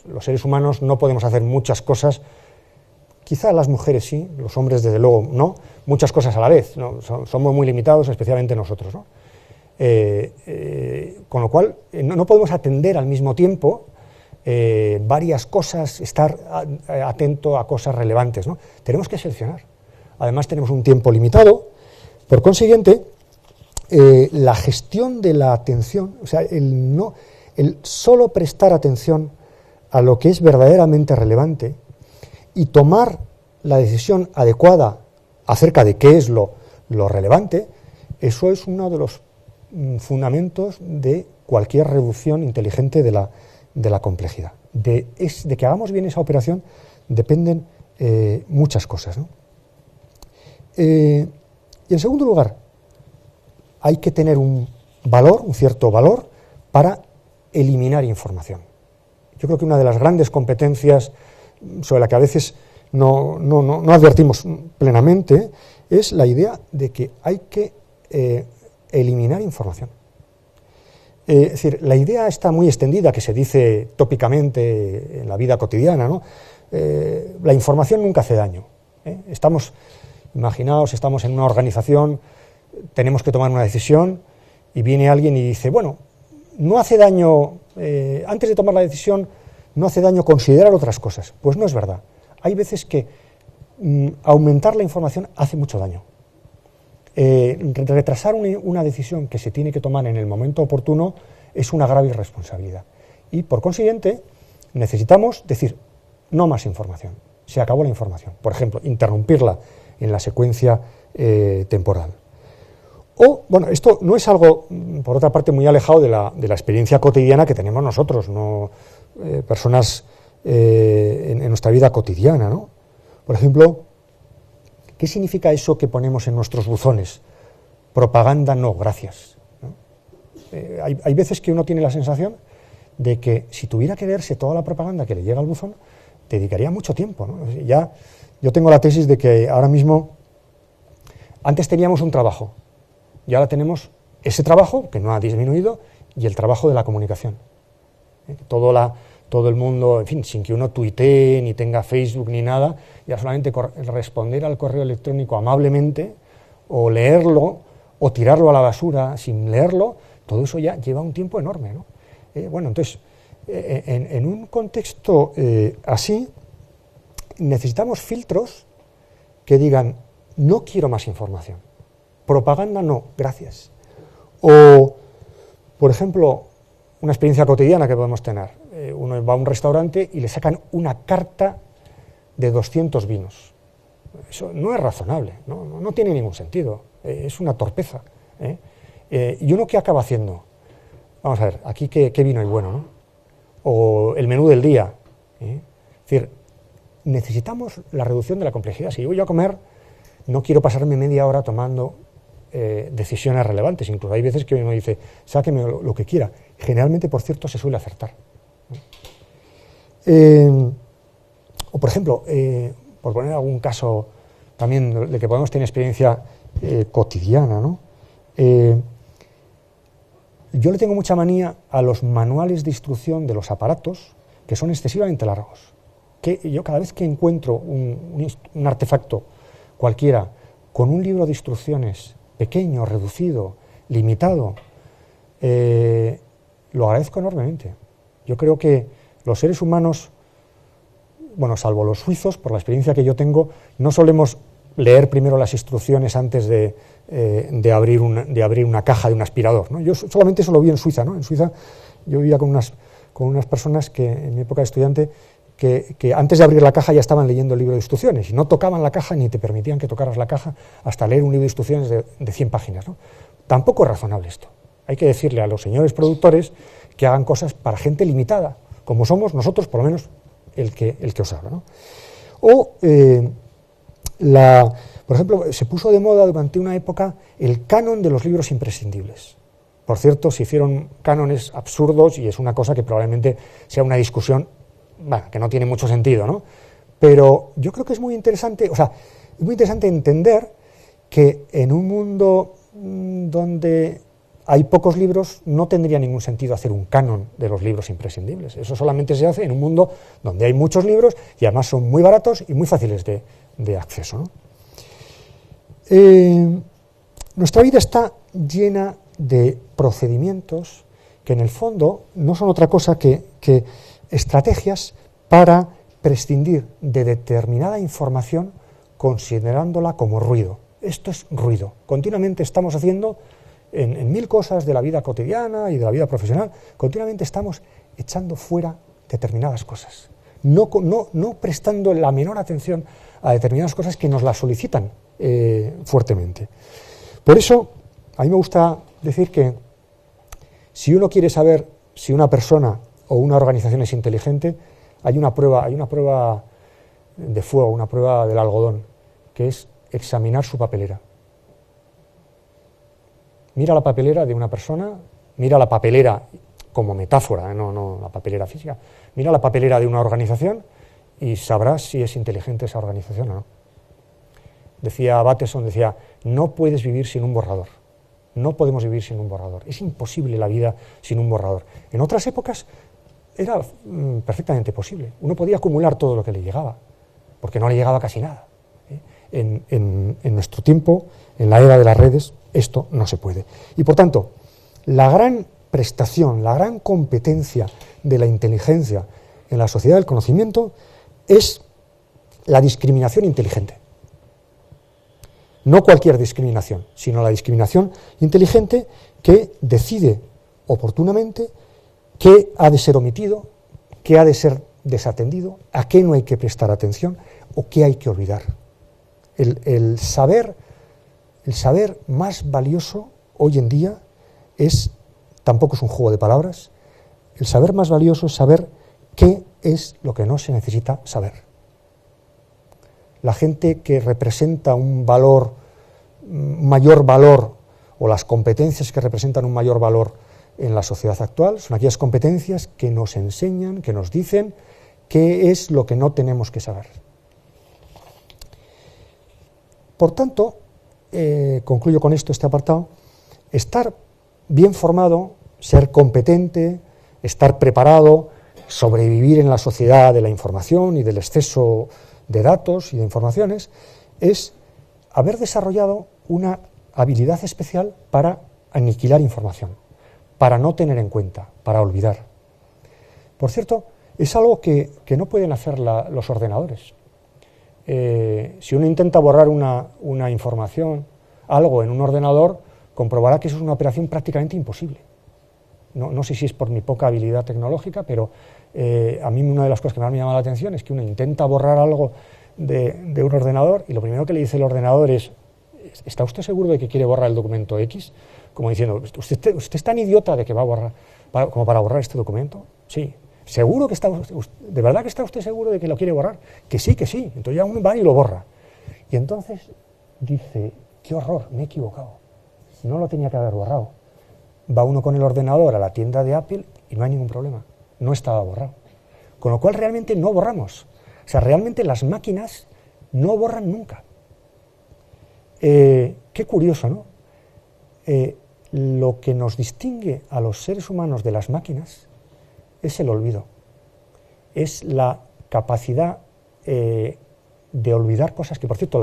[SPEAKER 2] Los seres humanos no podemos hacer muchas cosas, quizá las mujeres sí, los hombres desde luego no, muchas cosas a la vez, ¿no? Somos muy limitados, especialmente nosotros, ¿no? Con lo cual no podemos atender al mismo tiempo varias cosas, estar atento a cosas relevantes, ¿no? Tenemos que seleccionar. Además tenemos un tiempo limitado, por consiguiente, la gestión de la atención, o sea, el solo prestar atención a lo que es verdaderamente relevante y tomar la decisión adecuada acerca de qué es lo relevante, eso es uno de los fundamentos de cualquier reducción inteligente de la complejidad. De que hagamos bien esa operación dependen muchas cosas, ¿no? Y en segundo lugar, hay que tener un cierto valor para eliminar información. Yo creo que una de las grandes competencias sobre la que a veces no advertimos plenamente es la idea de que hay que eliminar información. Es decir, la idea está muy extendida, que se dice tópicamente en la vida cotidiana, ¿no? La información nunca hace daño. Imaginaos, estamos en una organización, tenemos que tomar una decisión y viene alguien y dice, bueno, no hace daño, antes de tomar la decisión, no hace daño considerar otras cosas. Pues no es verdad. Hay veces que aumentar la información hace mucho daño. Retrasar una decisión que se tiene que tomar en el momento oportuno es una grave irresponsabilidad. Y por consiguiente, necesitamos decir, no más información. Se acabó la información. Por ejemplo, interrumpirla en la secuencia temporal. O, bueno, esto no es algo, por otra parte, muy alejado de la experiencia cotidiana que tenemos nosotros, no personas en nuestra vida cotidiana, ¿no? Por ejemplo, ¿qué significa eso que ponemos en nuestros buzones propaganda no, gracias, ¿no? Hay veces que uno tiene la sensación de que si tuviera que leerse toda la propaganda que le llega al buzón, dedicaría mucho tiempo, ¿no? Yo tengo la tesis de que ahora mismo, antes teníamos un trabajo, y ahora tenemos ese trabajo, que no ha disminuido, y el trabajo de la comunicación. Todo el mundo, en fin, sin que uno tuitee, ni tenga Facebook, ni nada, ya solamente responder al correo electrónico amablemente, o leerlo, o tirarlo a la basura sin leerlo, todo eso ya lleva un tiempo enorme, ¿no? Bueno, entonces, en un contexto así, necesitamos filtros que digan, no quiero más información, propaganda no, gracias. O, por ejemplo, una experiencia cotidiana que podemos tener, uno va a un restaurante y le sacan una carta de 200 vinos. Eso no es razonable, no tiene ningún sentido, es una torpeza, ¿eh? ¿Y uno qué acaba haciendo? Vamos a ver, aquí qué vino hay bueno, ¿no? O el menú del día, ¿eh? Es decir, necesitamos la reducción de la complejidad. Si yo voy a comer, no quiero pasarme media hora tomando decisiones relevantes. Incluso hay veces que uno dice, sáqueme lo que quiera. Generalmente, por cierto, se suele acertar. O, por ejemplo, por poner algún caso también de que podemos tener experiencia cotidiana, ¿no? Yo le tengo mucha manía a los manuales de instrucción de los aparatos que son excesivamente largos. Que yo cada vez que encuentro un artefacto cualquiera con un libro de instrucciones pequeño, reducido, limitado, lo agradezco enormemente. Yo creo que los seres humanos, bueno, salvo los suizos, por la experiencia que yo tengo, no solemos leer primero las instrucciones antes de abrir una caja de un aspirador, ¿no? Yo solamente eso lo vi en Suiza, ¿no? En Suiza yo vivía con unas personas que en mi época de estudiante que antes de abrir la caja ya estaban leyendo el libro de instrucciones y no tocaban la caja ni te permitían que tocaras la caja hasta leer un libro de instrucciones de 100 páginas, ¿no? Tampoco es razonable esto. Hay que decirle a los señores productores que hagan cosas para gente limitada, como somos nosotros, por lo menos el que os habla, ¿no? O, por ejemplo, se puso de moda durante una época el canon de los libros imprescindibles. Por cierto, se hicieron cánones absurdos y es una cosa que probablemente sea una discusión, bueno, que no tiene mucho sentido, ¿no? Pero yo creo que es muy interesante, o sea, es muy interesante entender que en un mundo donde hay pocos libros no tendría ningún sentido hacer un canon de los libros imprescindibles. Eso solamente se hace en un mundo donde hay muchos libros y además son muy baratos y muy fáciles de acceso, ¿no? Nuestra vida está llena de procedimientos que en el fondo no son otra cosa que estrategias para prescindir de determinada información considerándola como ruido. Esto es ruido. Continuamente estamos haciendo, en mil cosas de la vida cotidiana y de la vida profesional, continuamente estamos echando fuera determinadas cosas. No prestando la menor atención a determinadas cosas que nos las solicitan fuertemente. Por eso, a mí me gusta decir que si uno quiere saber si una persona o una organización es inteligente, hay una prueba de fuego, una prueba del algodón, que es examinar su papelera. Mira la papelera de una persona, mira la papelera como metáfora, no la papelera física, mira la papelera de una organización y sabrás si es inteligente esa organización o no. Decía Bateson, no puedes vivir sin un borrador, no podemos vivir sin un borrador, es imposible la vida sin un borrador. En otras épocas era perfectamente posible, uno podía acumular todo lo que le llegaba, porque no le llegaba casi nada. En nuestro tiempo, en la era de las redes, esto no se puede. Y por tanto, la gran prestación, la gran competencia de la inteligencia en la sociedad del conocimiento es la discriminación inteligente. No cualquier discriminación, sino la discriminación inteligente que decide oportunamente qué ha de ser omitido, qué ha de ser desatendido, a qué no hay que prestar atención o qué hay que olvidar. El saber más valioso hoy en día tampoco es un juego de palabras, el saber más valioso es saber qué es lo que no se necesita saber. La gente que representa un mayor valor o las competencias que representan un mayor valor en la sociedad actual son aquellas competencias que nos enseñan, que nos dicen qué es lo que no tenemos que saber. Por tanto, concluyo con esto este apartado, estar bien formado, ser competente, estar preparado, sobrevivir en la sociedad de la información y del exceso de datos y de informaciones, es haber desarrollado una habilidad especial para aniquilar información, para no tener en cuenta, para olvidar. Por cierto, es algo que no pueden hacer los ordenadores. Si uno intenta borrar una información, algo en un ordenador, comprobará que eso es una operación prácticamente imposible. No sé si es por mi poca habilidad tecnológica, pero a mí una de las cosas que más me llama la atención es que uno intenta borrar algo de un ordenador y lo primero que le dice el ordenador es: ¿está usted seguro de que quiere borrar el documento X? Como diciendo, ¿usted es tan idiota de que va a borrar, como para borrar este documento? Sí. ¿Seguro que de verdad que está usted seguro de que lo quiere borrar? Que sí, que sí. Entonces ya uno va y lo borra. Y entonces dice: qué horror, me he equivocado. No lo tenía que haber borrado. Va uno con el ordenador a la tienda de Apple y no hay ningún problema. No estaba borrado. Con lo cual realmente no borramos. O sea, realmente las máquinas no borran nunca. Qué curioso, ¿no? Lo que nos distingue a los seres humanos de las máquinas es el olvido. Es la capacidad de olvidar cosas que, por cierto,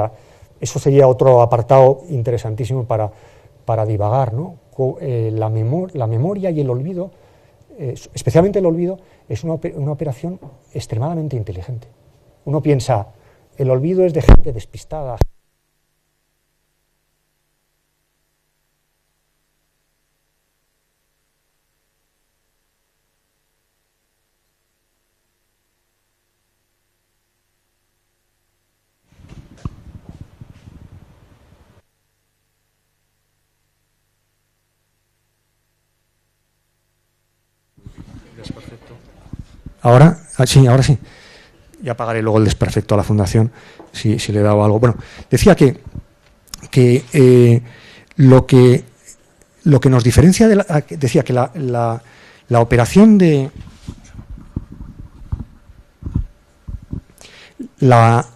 [SPEAKER 2] eso sería otro apartado interesantísimo para divagar, ¿no? La memoria y el olvido, especialmente el olvido, es una operación extremadamente inteligente. Uno piensa, el olvido es de gente despistada. Ahora sí. Ya pagaré luego el desperfecto a la fundación si le he dado algo. Bueno, decía que lo que nos diferencia decía que la operación de la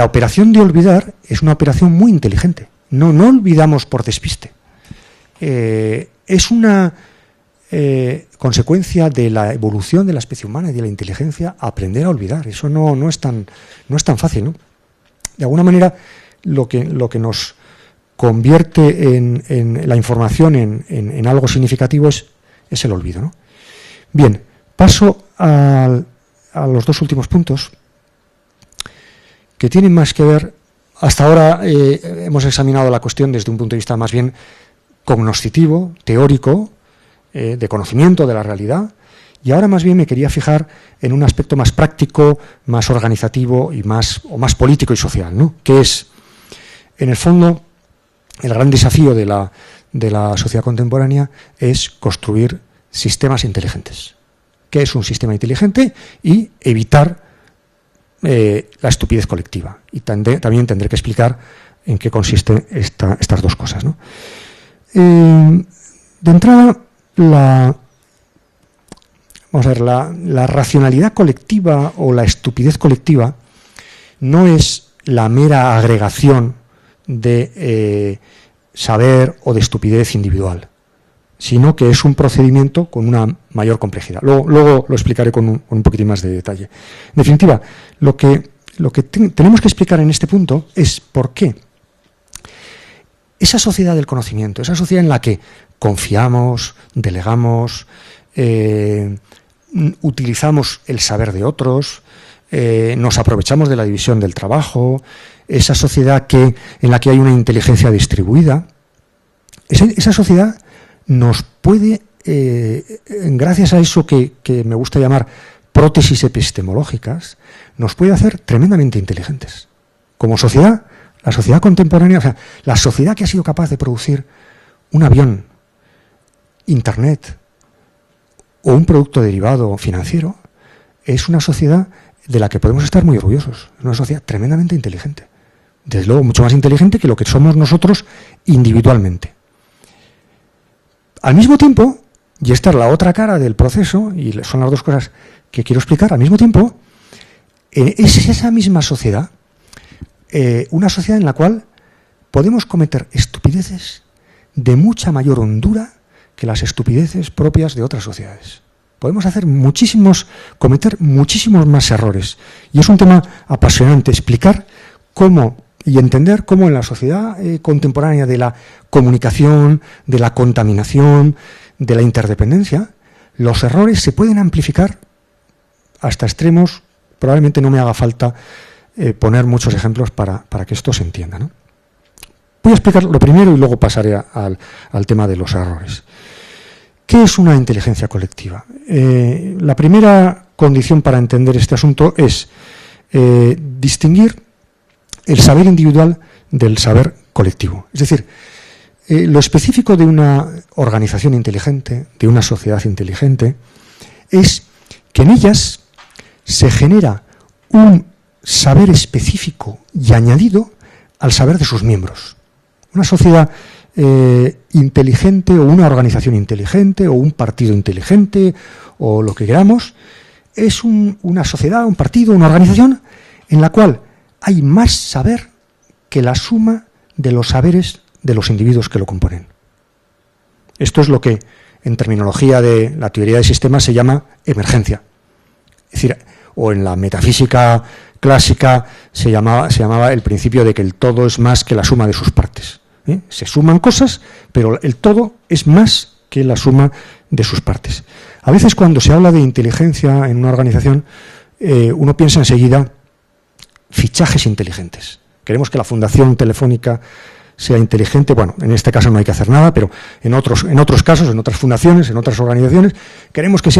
[SPEAKER 2] operación de olvidar es una operación muy inteligente. No olvidamos por despiste. Es una consecuencia de la evolución de la especie humana y de la inteligencia aprender a olvidar. Eso no es tan fácil, ¿no? De alguna manera, lo que nos convierte en la información en algo significativo es el olvido, ¿no? Bien, paso a los dos últimos puntos que tienen más que ver. Hasta ahora hemos examinado la cuestión desde un punto de vista más bien cognoscitivo, teórico, de conocimiento de la realidad, y ahora más bien me quería fijar en un aspecto más práctico, más organizativo y más político y social, ¿no? Que es, en el fondo, el gran desafío de la sociedad contemporánea es construir sistemas inteligentes. ¿Qué es un sistema inteligente? Y evitar la estupidez colectiva. Y también tendré que explicar en qué consisten estas dos cosas, ¿no? De entrada, la racionalidad colectiva o la estupidez colectiva no es la mera agregación de saber o de estupidez individual, sino que es un procedimiento con una mayor complejidad. Luego lo explicaré con un poquitín más de detalle. En definitiva, lo que tenemos que explicar en este punto es por qué esa sociedad del conocimiento, esa sociedad en la que confiamos, delegamos, utilizamos el saber de otros, nos aprovechamos de la división del trabajo, esa sociedad en la que hay una inteligencia distribuida, esa sociedad nos puede, gracias a eso que me gusta llamar prótesis epistemológicas, nos puede hacer tremendamente inteligentes. Como sociedad, la sociedad contemporánea, o sea, la sociedad que ha sido capaz de producir un avión, Internet o un producto derivado financiero, es una sociedad de la que podemos estar muy orgullosos. Es una sociedad tremendamente inteligente. Desde luego, mucho más inteligente que lo que somos nosotros individualmente. Al mismo tiempo, y esta es la otra cara del proceso, y son las dos cosas que quiero explicar, al mismo tiempo, es esa misma sociedad, una sociedad en la cual podemos cometer estupideces de mucha mayor hondura que las estupideces propias de otras sociedades. Podemos cometer muchísimos más errores. Y es un tema apasionante explicar cómo y entender cómo en la sociedad contemporánea de la comunicación, de la contaminación, de la interdependencia, los errores se pueden amplificar hasta extremos. Probablemente no me haga falta poner muchos ejemplos para que esto se entienda, ¿no? Voy a explicar lo primero y luego pasaré al tema de los errores. ¿Qué es una inteligencia colectiva? La primera condición para entender este asunto es distinguir el saber individual del saber colectivo. Es decir, lo específico de una organización inteligente, de una sociedad inteligente, es que en ellas se genera un saber específico y añadido al saber de sus miembros. Una sociedad inteligente o una organización inteligente o un partido inteligente o lo que queramos, es una sociedad, un partido, una organización en la cual hay más saber que la suma de los saberes de los individuos que lo componen. Esto es lo que en terminología de la teoría de sistemas se llama emergencia. Es decir, o en la metafísica clásica se llamaba el principio de que el todo es más que la suma de sus partes. Se suman cosas, pero el todo es más que la suma de sus partes. A veces cuando se habla de inteligencia en una organización, uno piensa enseguida fichajes inteligentes. Queremos que la fundación telefónica sea inteligente. Bueno, en este caso no hay que hacer nada, pero en otros casos, en otras fundaciones, en otras organizaciones, queremos que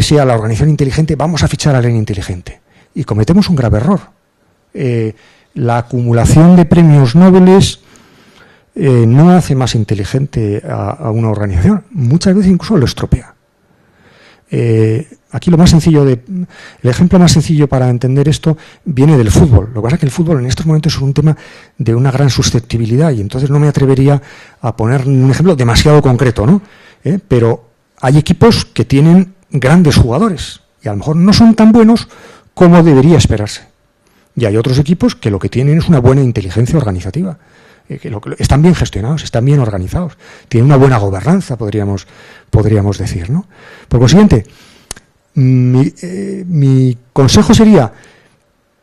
[SPEAKER 2] sea la organización inteligente, vamos a fichar a alguien inteligente. Y cometemos un grave error. La acumulación de premios Nobel no hace más inteligente a una organización. Muchas veces incluso lo estropea. Aquí el ejemplo más sencillo para entender esto viene del fútbol. Lo que pasa es que el fútbol en estos momentos es un tema de una gran susceptibilidad y entonces no me atrevería a poner un ejemplo demasiado concreto, ¿no? Pero hay equipos que tienen grandes jugadores y a lo mejor no son tan buenos como debería esperarse. Y hay otros equipos que lo que tienen es una buena inteligencia organizativa. Que están bien gestionados, están bien organizados, tienen una buena gobernanza, podríamos decir, ¿no? Por consiguiente, mi consejo sería: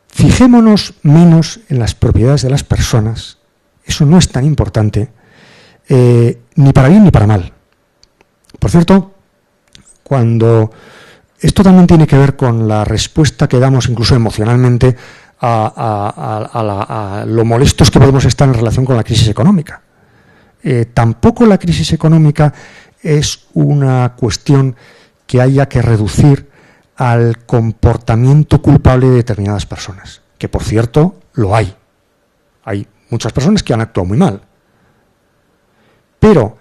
[SPEAKER 2] fijémonos menos en las propiedades de las personas. Eso no es tan importante, ni para bien ni para mal. Por cierto, cuando esto también tiene que ver con la respuesta que damos incluso emocionalmente a lo molestos que podemos estar en relación con la crisis económica. Tampoco la crisis económica es una cuestión que haya que reducir al comportamiento culpable de determinadas personas, que por cierto lo hay. Hay muchas personas que han actuado muy mal. Pero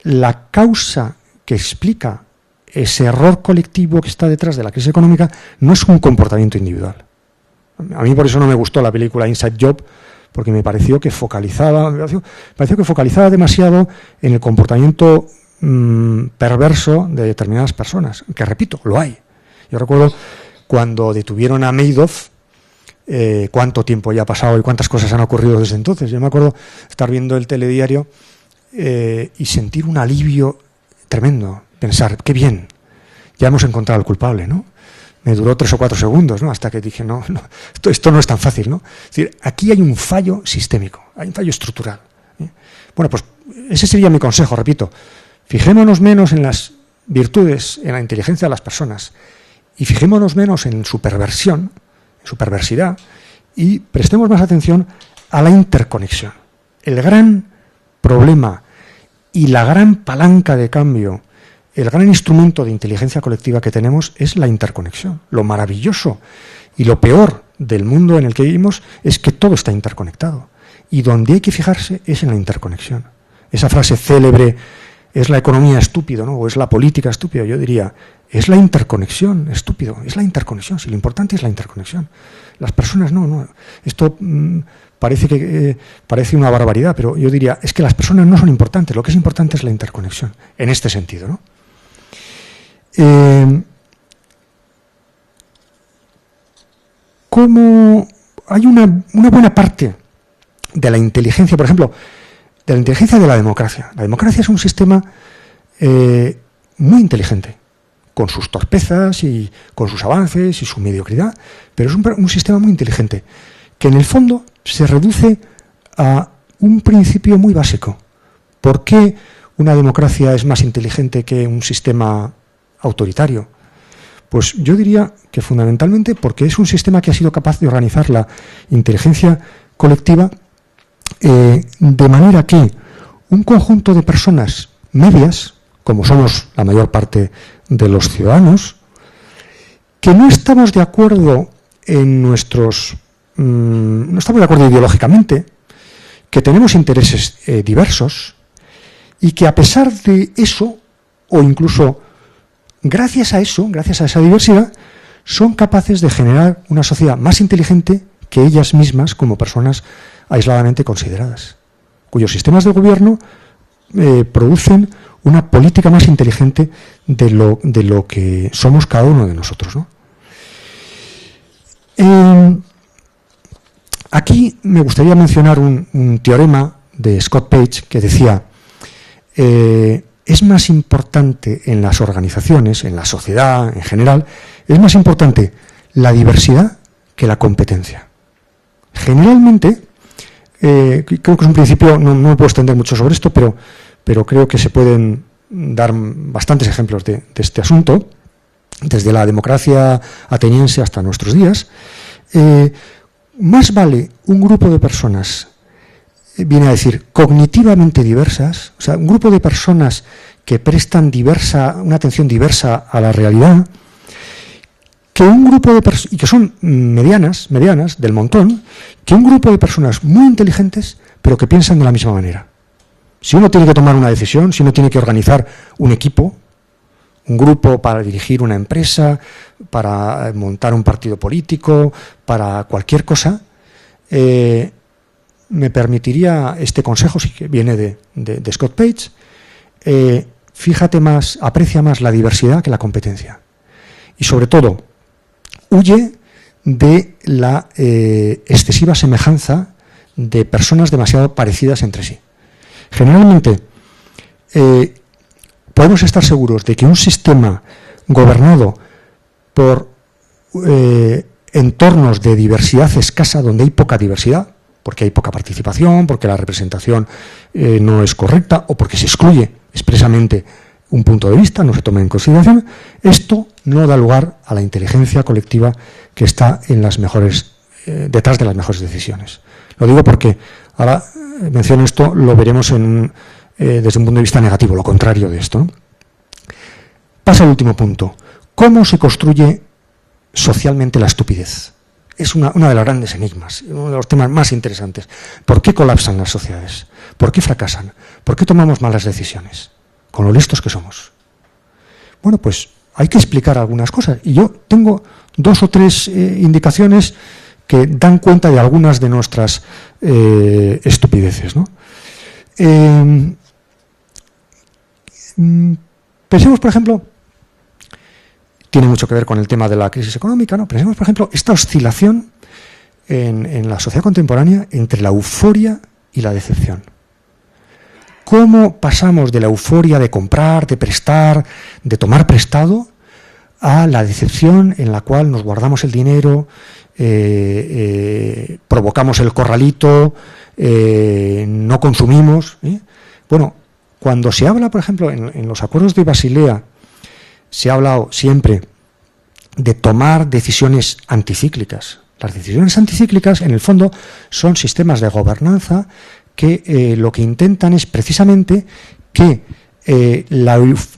[SPEAKER 2] la causa que explica ese error colectivo que está detrás de la crisis económica no es un comportamiento individual. A mí por eso no me gustó la película Inside Job, porque me pareció que focalizaba demasiado en el comportamiento perverso de determinadas personas, que repito, lo hay. Yo recuerdo cuando detuvieron a Madoff, cuánto tiempo ya ha pasado y cuántas cosas han ocurrido desde entonces. Yo me acuerdo estar viendo el telediario y sentir un alivio tremendo, pensar, qué bien, ya hemos encontrado al culpable, ¿no? Me duró 3 o 4 segundos, ¿no? Hasta que dije, no, esto no es tan fácil, ¿no? Es decir, aquí hay un fallo sistémico, hay un fallo estructural. Bueno, pues ese sería mi consejo, repito. Fijémonos menos en las virtudes, en la inteligencia de las personas, y fijémonos menos en su perversión, en su perversidad, y prestemos más atención a la interconexión. El gran problema y la gran palanca de cambio, el gran instrumento de inteligencia colectiva que tenemos es la interconexión. Lo maravilloso y lo peor del mundo en el que vivimos es que todo está interconectado. Y donde hay que fijarse es en la interconexión. Esa frase célebre, ¿es la economía estúpida, no? O es la política estúpida? Yo diría, Es la interconexión, estúpido, es la interconexión. Si lo importante es la interconexión. Las personas no. Esto parece una barbaridad, pero yo diría, es que las personas no son importantes, lo que es importante es la interconexión, en este sentido, ¿no? Como hay una buena parte de la inteligencia, por ejemplo, de la inteligencia de la democracia. La democracia es un sistema muy inteligente, con sus torpezas y con sus avances y su mediocridad, pero es un sistema muy inteligente, que en el fondo se reduce a un principio muy básico. ¿Por qué una democracia es más inteligente que un sistema autoritario? Pues yo diría que fundamentalmente porque es un sistema que ha sido capaz de organizar la inteligencia colectiva de manera que un conjunto de personas medias, como somos la mayor parte de los ciudadanos, que no estamos de acuerdo en no estamos de acuerdo ideológicamente, que tenemos intereses diversos y que a pesar de eso, o incluso gracias a esa diversidad, son capaces de generar una sociedad más inteligente que ellas mismas como personas aisladamente consideradas, cuyos sistemas de gobierno producen una política más inteligente de lo que somos cada uno de nosotros, ¿no? Aquí me gustaría mencionar un teorema de Scott Page que decía: es más importante en las organizaciones, en la sociedad en general, es más importante la diversidad que la competencia. Generalmente, creo que es un principio, no me puedo extender mucho sobre esto, pero creo que se pueden dar bastantes ejemplos de este asunto, desde la democracia ateniense hasta nuestros días. Más vale un grupo de personas, viene a decir, cognitivamente diversas, o sea, un grupo de personas que prestan una atención diversa a la realidad, que un grupo de personas, y que son medianas del montón, que un grupo de personas muy inteligentes, pero que piensan de la misma manera. Si uno tiene que tomar una decisión, si uno tiene que organizar un equipo, un grupo para dirigir una empresa, para montar un partido político, para cualquier cosa, me permitiría este consejo, sí que viene de Scott Page: aprecia más la diversidad que la competencia. Y sobre todo, huye de la excesiva semejanza de personas demasiado parecidas entre sí. Generalmente, podemos estar seguros de que un sistema gobernado por entornos de diversidad escasa, donde hay poca diversidad, porque hay poca participación, porque la representación no es correcta o porque se excluye expresamente un punto de vista, no se toma en consideración, esto no da lugar a la inteligencia colectiva que está en detrás de las mejores decisiones. Lo digo porque ahora menciono esto, lo veremos desde un punto de vista negativo, lo contrario de esto, ¿no? Pasa al último punto. ¿Cómo se construye socialmente la estupidez? Es una de los grandes enigmas, uno de los temas más interesantes. ¿Por qué colapsan las sociedades? ¿Por qué fracasan? ¿Por qué tomamos malas decisiones? Con lo listos que somos. Bueno, pues hay que explicar algunas cosas. Y yo tengo 2 o 3 indicaciones que dan cuenta de algunas de nuestras estupideces, ¿no? Pensemos, por ejemplo, tiene mucho que ver con el tema de la crisis económica, ¿no? Pensemos, por ejemplo, esta oscilación en la sociedad contemporánea entre la euforia y la decepción. ¿Cómo pasamos de la euforia de comprar, de prestar, de tomar prestado, a la decepción en la cual nos guardamos el dinero, provocamos el corralito, no consumimos? Bueno, cuando se habla, por ejemplo, en los acuerdos de Basilea, se ha hablado siempre de tomar decisiones anticíclicas. Las decisiones anticíclicas, en el fondo, son sistemas de gobernanza que lo que intentan es precisamente que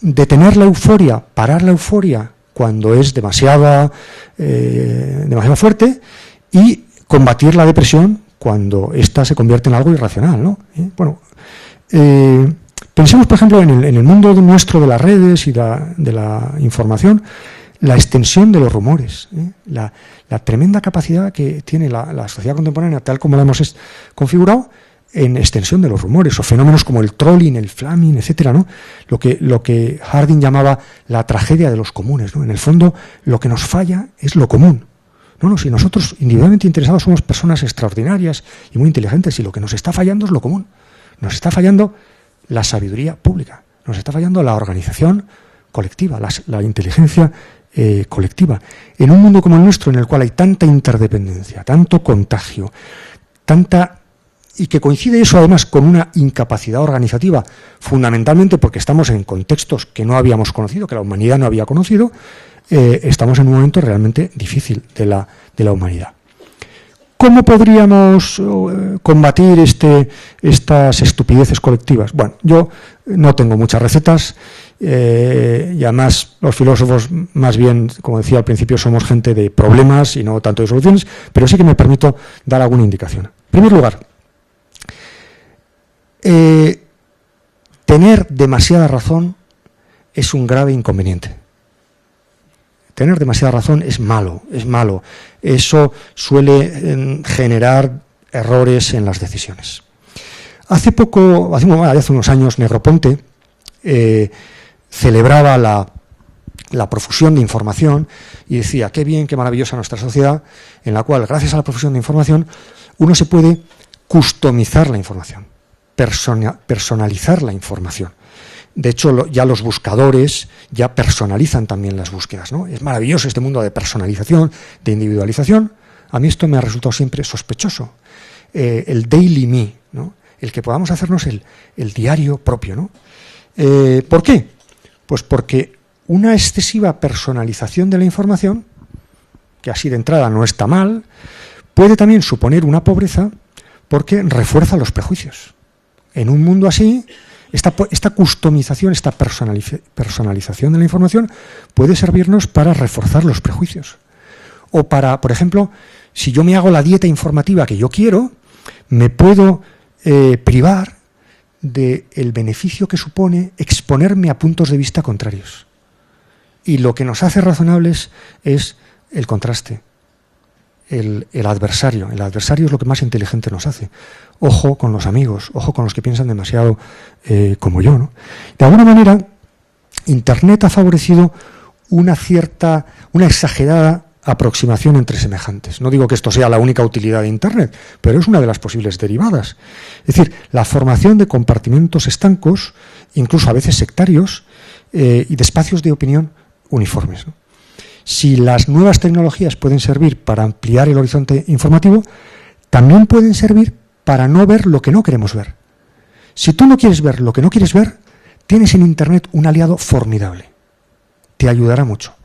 [SPEAKER 2] detener la euforia, parar la euforia cuando es demasiado fuerte, y combatir la depresión cuando ésta se convierte en algo irracional, ¿no? Bueno, Pensemos, por ejemplo, en el mundo nuestro de las redes y de la información, la extensión de los rumores, la tremenda capacidad que tiene la sociedad contemporánea, tal como la hemos configurado, en extensión de los rumores, o fenómenos como el trolling, el flaming, etcétera, ¿no? Lo que Harding llamaba la tragedia de los comunes, ¿no? En el fondo, lo que nos falla es lo común. No, si nosotros individualmente interesados somos personas extraordinarias y muy inteligentes, y lo que nos está fallando es lo común. Nos está fallando la sabiduría pública, nos está fallando la organización colectiva, la inteligencia colectiva. En un mundo como el nuestro, en el cual hay tanta interdependencia, tanto contagio, y que coincide eso además con una incapacidad organizativa, fundamentalmente porque estamos en contextos que no habíamos conocido, que la humanidad no había conocido, estamos en un momento realmente difícil de la humanidad. ¿Cómo podríamos combatir estas estupideces colectivas? Bueno, yo no tengo muchas recetas, y además los filósofos, más bien, como decía al principio, somos gente de problemas y no tanto de soluciones, pero sí que me permito dar alguna indicación. En primer lugar, tener demasiada razón es un grave inconveniente. Tener demasiada razón es malo. Eso suele generar errores en las decisiones. Hace unos años, Negroponte celebraba la profusión de información y decía, qué bien, qué maravillosa nuestra sociedad, en la cual, gracias a la profusión de información, uno se puede customizar la información, personalizar la información. De hecho, ya los buscadores ya personalizan también las búsquedas, ¿no? Es maravilloso este mundo de personalización, de individualización. A mí esto me ha resultado siempre sospechoso. El daily me, ¿no? El que podamos hacernos el diario propio, ¿no? ¿Por qué? Pues porque una excesiva personalización de la información, que así de entrada no está mal, puede también suponer una pobreza porque refuerza los prejuicios. En un mundo así, esta customización, esta personalización de la información puede servirnos para reforzar los prejuicios. O para, por ejemplo, si yo me hago la dieta informativa que yo quiero, me puedo privar del beneficio que supone exponerme a puntos de vista contrarios. Y lo que nos hace razonables es el contraste, el adversario. El adversario es lo que más inteligente nos hace. Ojo con los amigos, ojo con los que piensan demasiado como yo, ¿no? De alguna manera, Internet ha favorecido una exagerada aproximación entre semejantes. No digo que esto sea la única utilidad de Internet, pero es una de las posibles derivadas. Es decir, la formación de compartimentos estancos, incluso a veces sectarios, y de espacios de opinión uniformes, ¿no? Si las nuevas tecnologías pueden servir para ampliar el horizonte informativo, también pueden servir para no ver lo que no queremos ver. Si tú no quieres ver lo que no quieres ver, tienes en Internet un aliado formidable. Te ayudará mucho.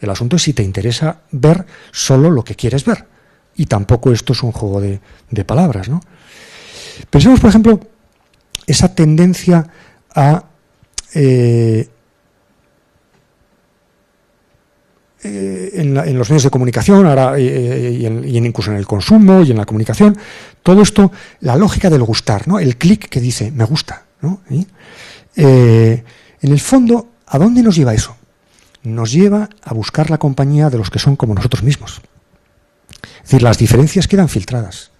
[SPEAKER 2] El asunto es si te interesa ver solo lo que quieres ver. Y tampoco esto es un juego de palabras, ¿no? Pensemos, por ejemplo, esa tendencia a en los medios de comunicación, ahora incluso en el consumo y en la comunicación, todo esto, la lógica del gustar, ¿no? El clic que dice me gusta, ¿no? En el fondo, ¿a dónde nos lleva eso? Nos lleva a buscar la compañía de los que son como nosotros mismos. Es decir, las diferencias quedan filtradas.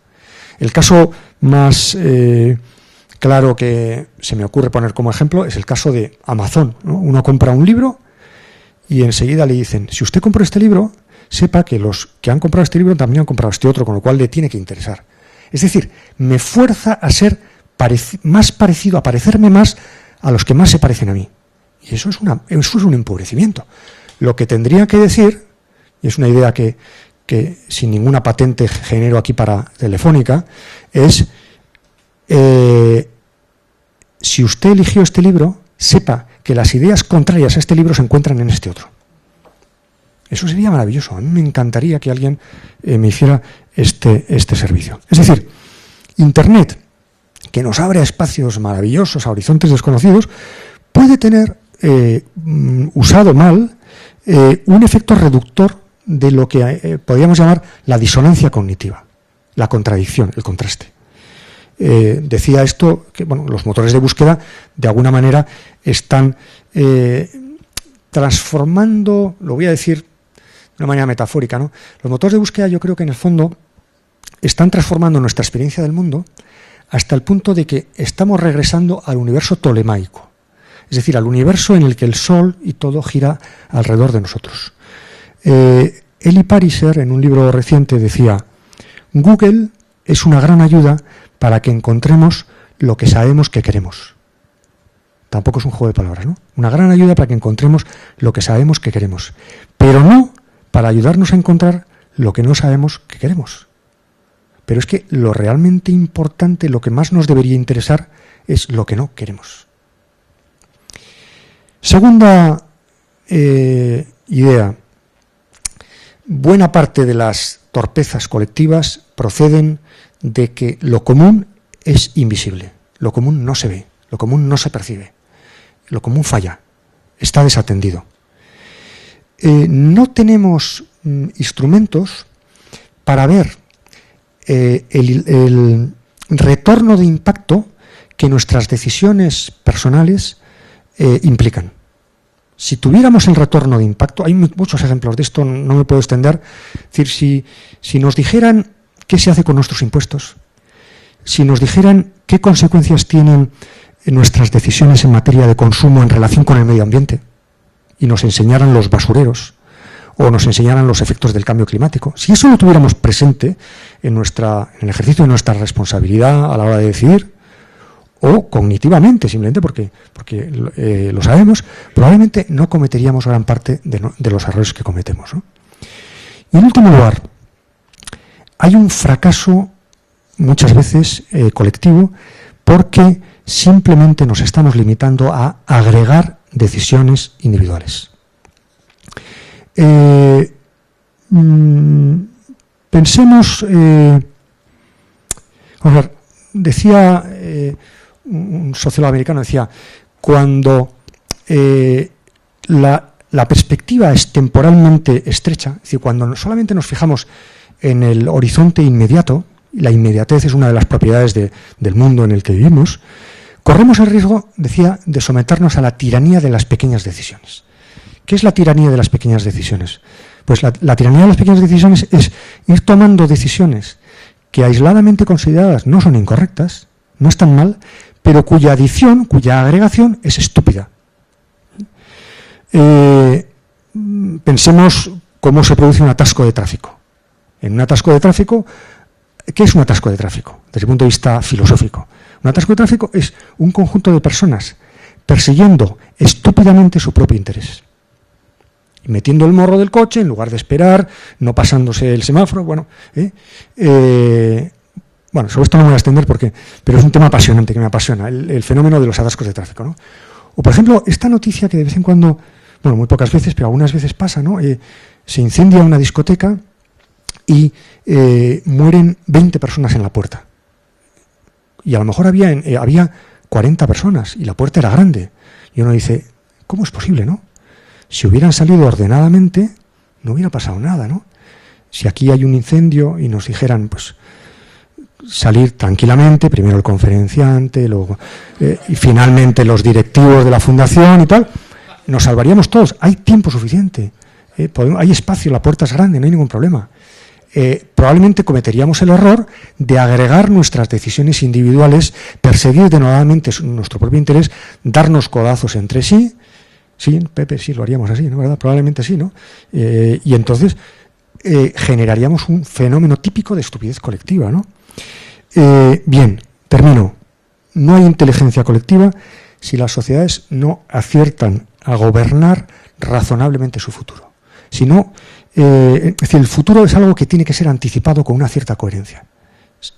[SPEAKER 2] El caso más claro que se me ocurre poner como ejemplo es el caso de Amazon, ¿no? Uno compra un libro y enseguida le dicen, si usted compró este libro, sepa que los que han comprado este libro también han comprado este otro, con lo cual le tiene que interesar. Es decir, me fuerza a ser más parecido, a parecerme más a los que más se parecen a mí. Y eso es un empobrecimiento. Lo que tendría que decir, y es una idea que sin ninguna patente genero aquí para Telefónica, es, si usted eligió este libro, sepa que las ideas contrarias a este libro se encuentran en este otro. Eso sería maravilloso. A mí me encantaría que alguien me hiciera este servicio. Es decir, Internet, que nos abre a espacios maravillosos, a horizontes desconocidos, puede tener, usado mal, un efecto reductor de lo que podríamos llamar la disonancia cognitiva, la contradicción, el contraste. decía esto, que bueno, los motores de búsqueda de alguna manera están transformando, lo voy a decir de una manera metafórica, ¿no? Los motores de búsqueda yo creo que en el fondo están transformando nuestra experiencia del mundo hasta el punto de que estamos regresando al universo tolemaico, es decir, al universo en el que el Sol y todo gira alrededor de nosotros. Eli Pariser, en un libro reciente, decía: Google es una gran ayuda para que encontremos lo que sabemos que queremos. Tampoco es un juego de palabras, ¿no? Una gran ayuda para que encontremos lo que sabemos que queremos, pero no para ayudarnos a encontrar lo que no sabemos que queremos. Pero es que lo realmente importante, lo que más nos debería interesar, es lo que no queremos. Segunda idea. Buena parte de las torpezas colectivas proceden de que lo común es invisible, lo común no se ve, lo común no se percibe, lo común falla, está desatendido. No tenemos instrumentos para ver el retorno de impacto que nuestras decisiones personales implican. Si tuviéramos el retorno de impacto, hay muchos ejemplos de esto, no me puedo extender. Es decir, si nos dijeran qué se hace con nuestros impuestos, si nos dijeran qué consecuencias tienen nuestras decisiones en materia de consumo en relación con el medio ambiente, y nos enseñaran los basureros, o nos enseñaran los efectos del cambio climático, si eso lo tuviéramos presente en el ejercicio de nuestra responsabilidad a la hora de decidir, o cognitivamente, simplemente porque lo sabemos, probablemente no cometeríamos gran parte de los errores que cometemos, ¿no? Y en último lugar, hay un fracaso muchas veces colectivo porque simplemente nos estamos limitando a agregar decisiones individuales. Pensemos, a ver, decía un sociólogo americano, decía, cuando la perspectiva es temporalmente estrecha, es decir, cuando solamente nos fijamos en el horizonte inmediato, y la inmediatez es una de las propiedades del mundo en el que vivimos, corremos el riesgo, decía, de someternos a la tiranía de las pequeñas decisiones. ¿Qué es la tiranía de las pequeñas decisiones? Pues la tiranía de las pequeñas decisiones es ir tomando decisiones que aisladamente consideradas no son incorrectas, no están mal, pero cuya adición, cuya agregación es estúpida. Pensemos cómo se produce un atasco de tráfico. En un atasco de tráfico, ¿qué es un atasco de tráfico? Desde el punto de vista filosófico. Un atasco de tráfico es un conjunto de personas persiguiendo estúpidamente su propio interés. Metiendo el morro del coche en lugar de esperar, no pasándose el semáforo, bueno, sobre esto no me voy a extender pero es un tema apasionante que me apasiona, el fenómeno de los atascos de tráfico, ¿no? O por ejemplo, esta noticia que de vez en cuando, bueno, muy pocas veces, pero algunas veces pasa, ¿no? Se incendia una discoteca y mueren 20 personas en la puerta. Y a lo mejor había 40 personas y la puerta era grande. Y uno dice, ¿cómo es posible, no? Si hubieran salido ordenadamente, no hubiera pasado nada, ¿no? Si aquí hay un incendio y nos dijeran, pues, salir tranquilamente, primero el conferenciante, luego y finalmente los directivos de la fundación y tal, nos salvaríamos todos. Hay tiempo suficiente, hay espacio, la puerta es grande, no hay ningún problema. Probablemente cometeríamos el error de agregar nuestras decisiones individuales, perseguir denodadamente nuestro propio interés, darnos codazos entre sí. Sí, Pepe, sí, lo haríamos así, ¿no? ¿Verdad? Probablemente sí, ¿no? Y entonces generaríamos un fenómeno típico de estupidez colectiva, ¿no? Bien, termino. No hay inteligencia colectiva si las sociedades no aciertan a gobernar razonablemente su futuro. Si no, es decir, el futuro es algo que tiene que ser anticipado con una cierta coherencia.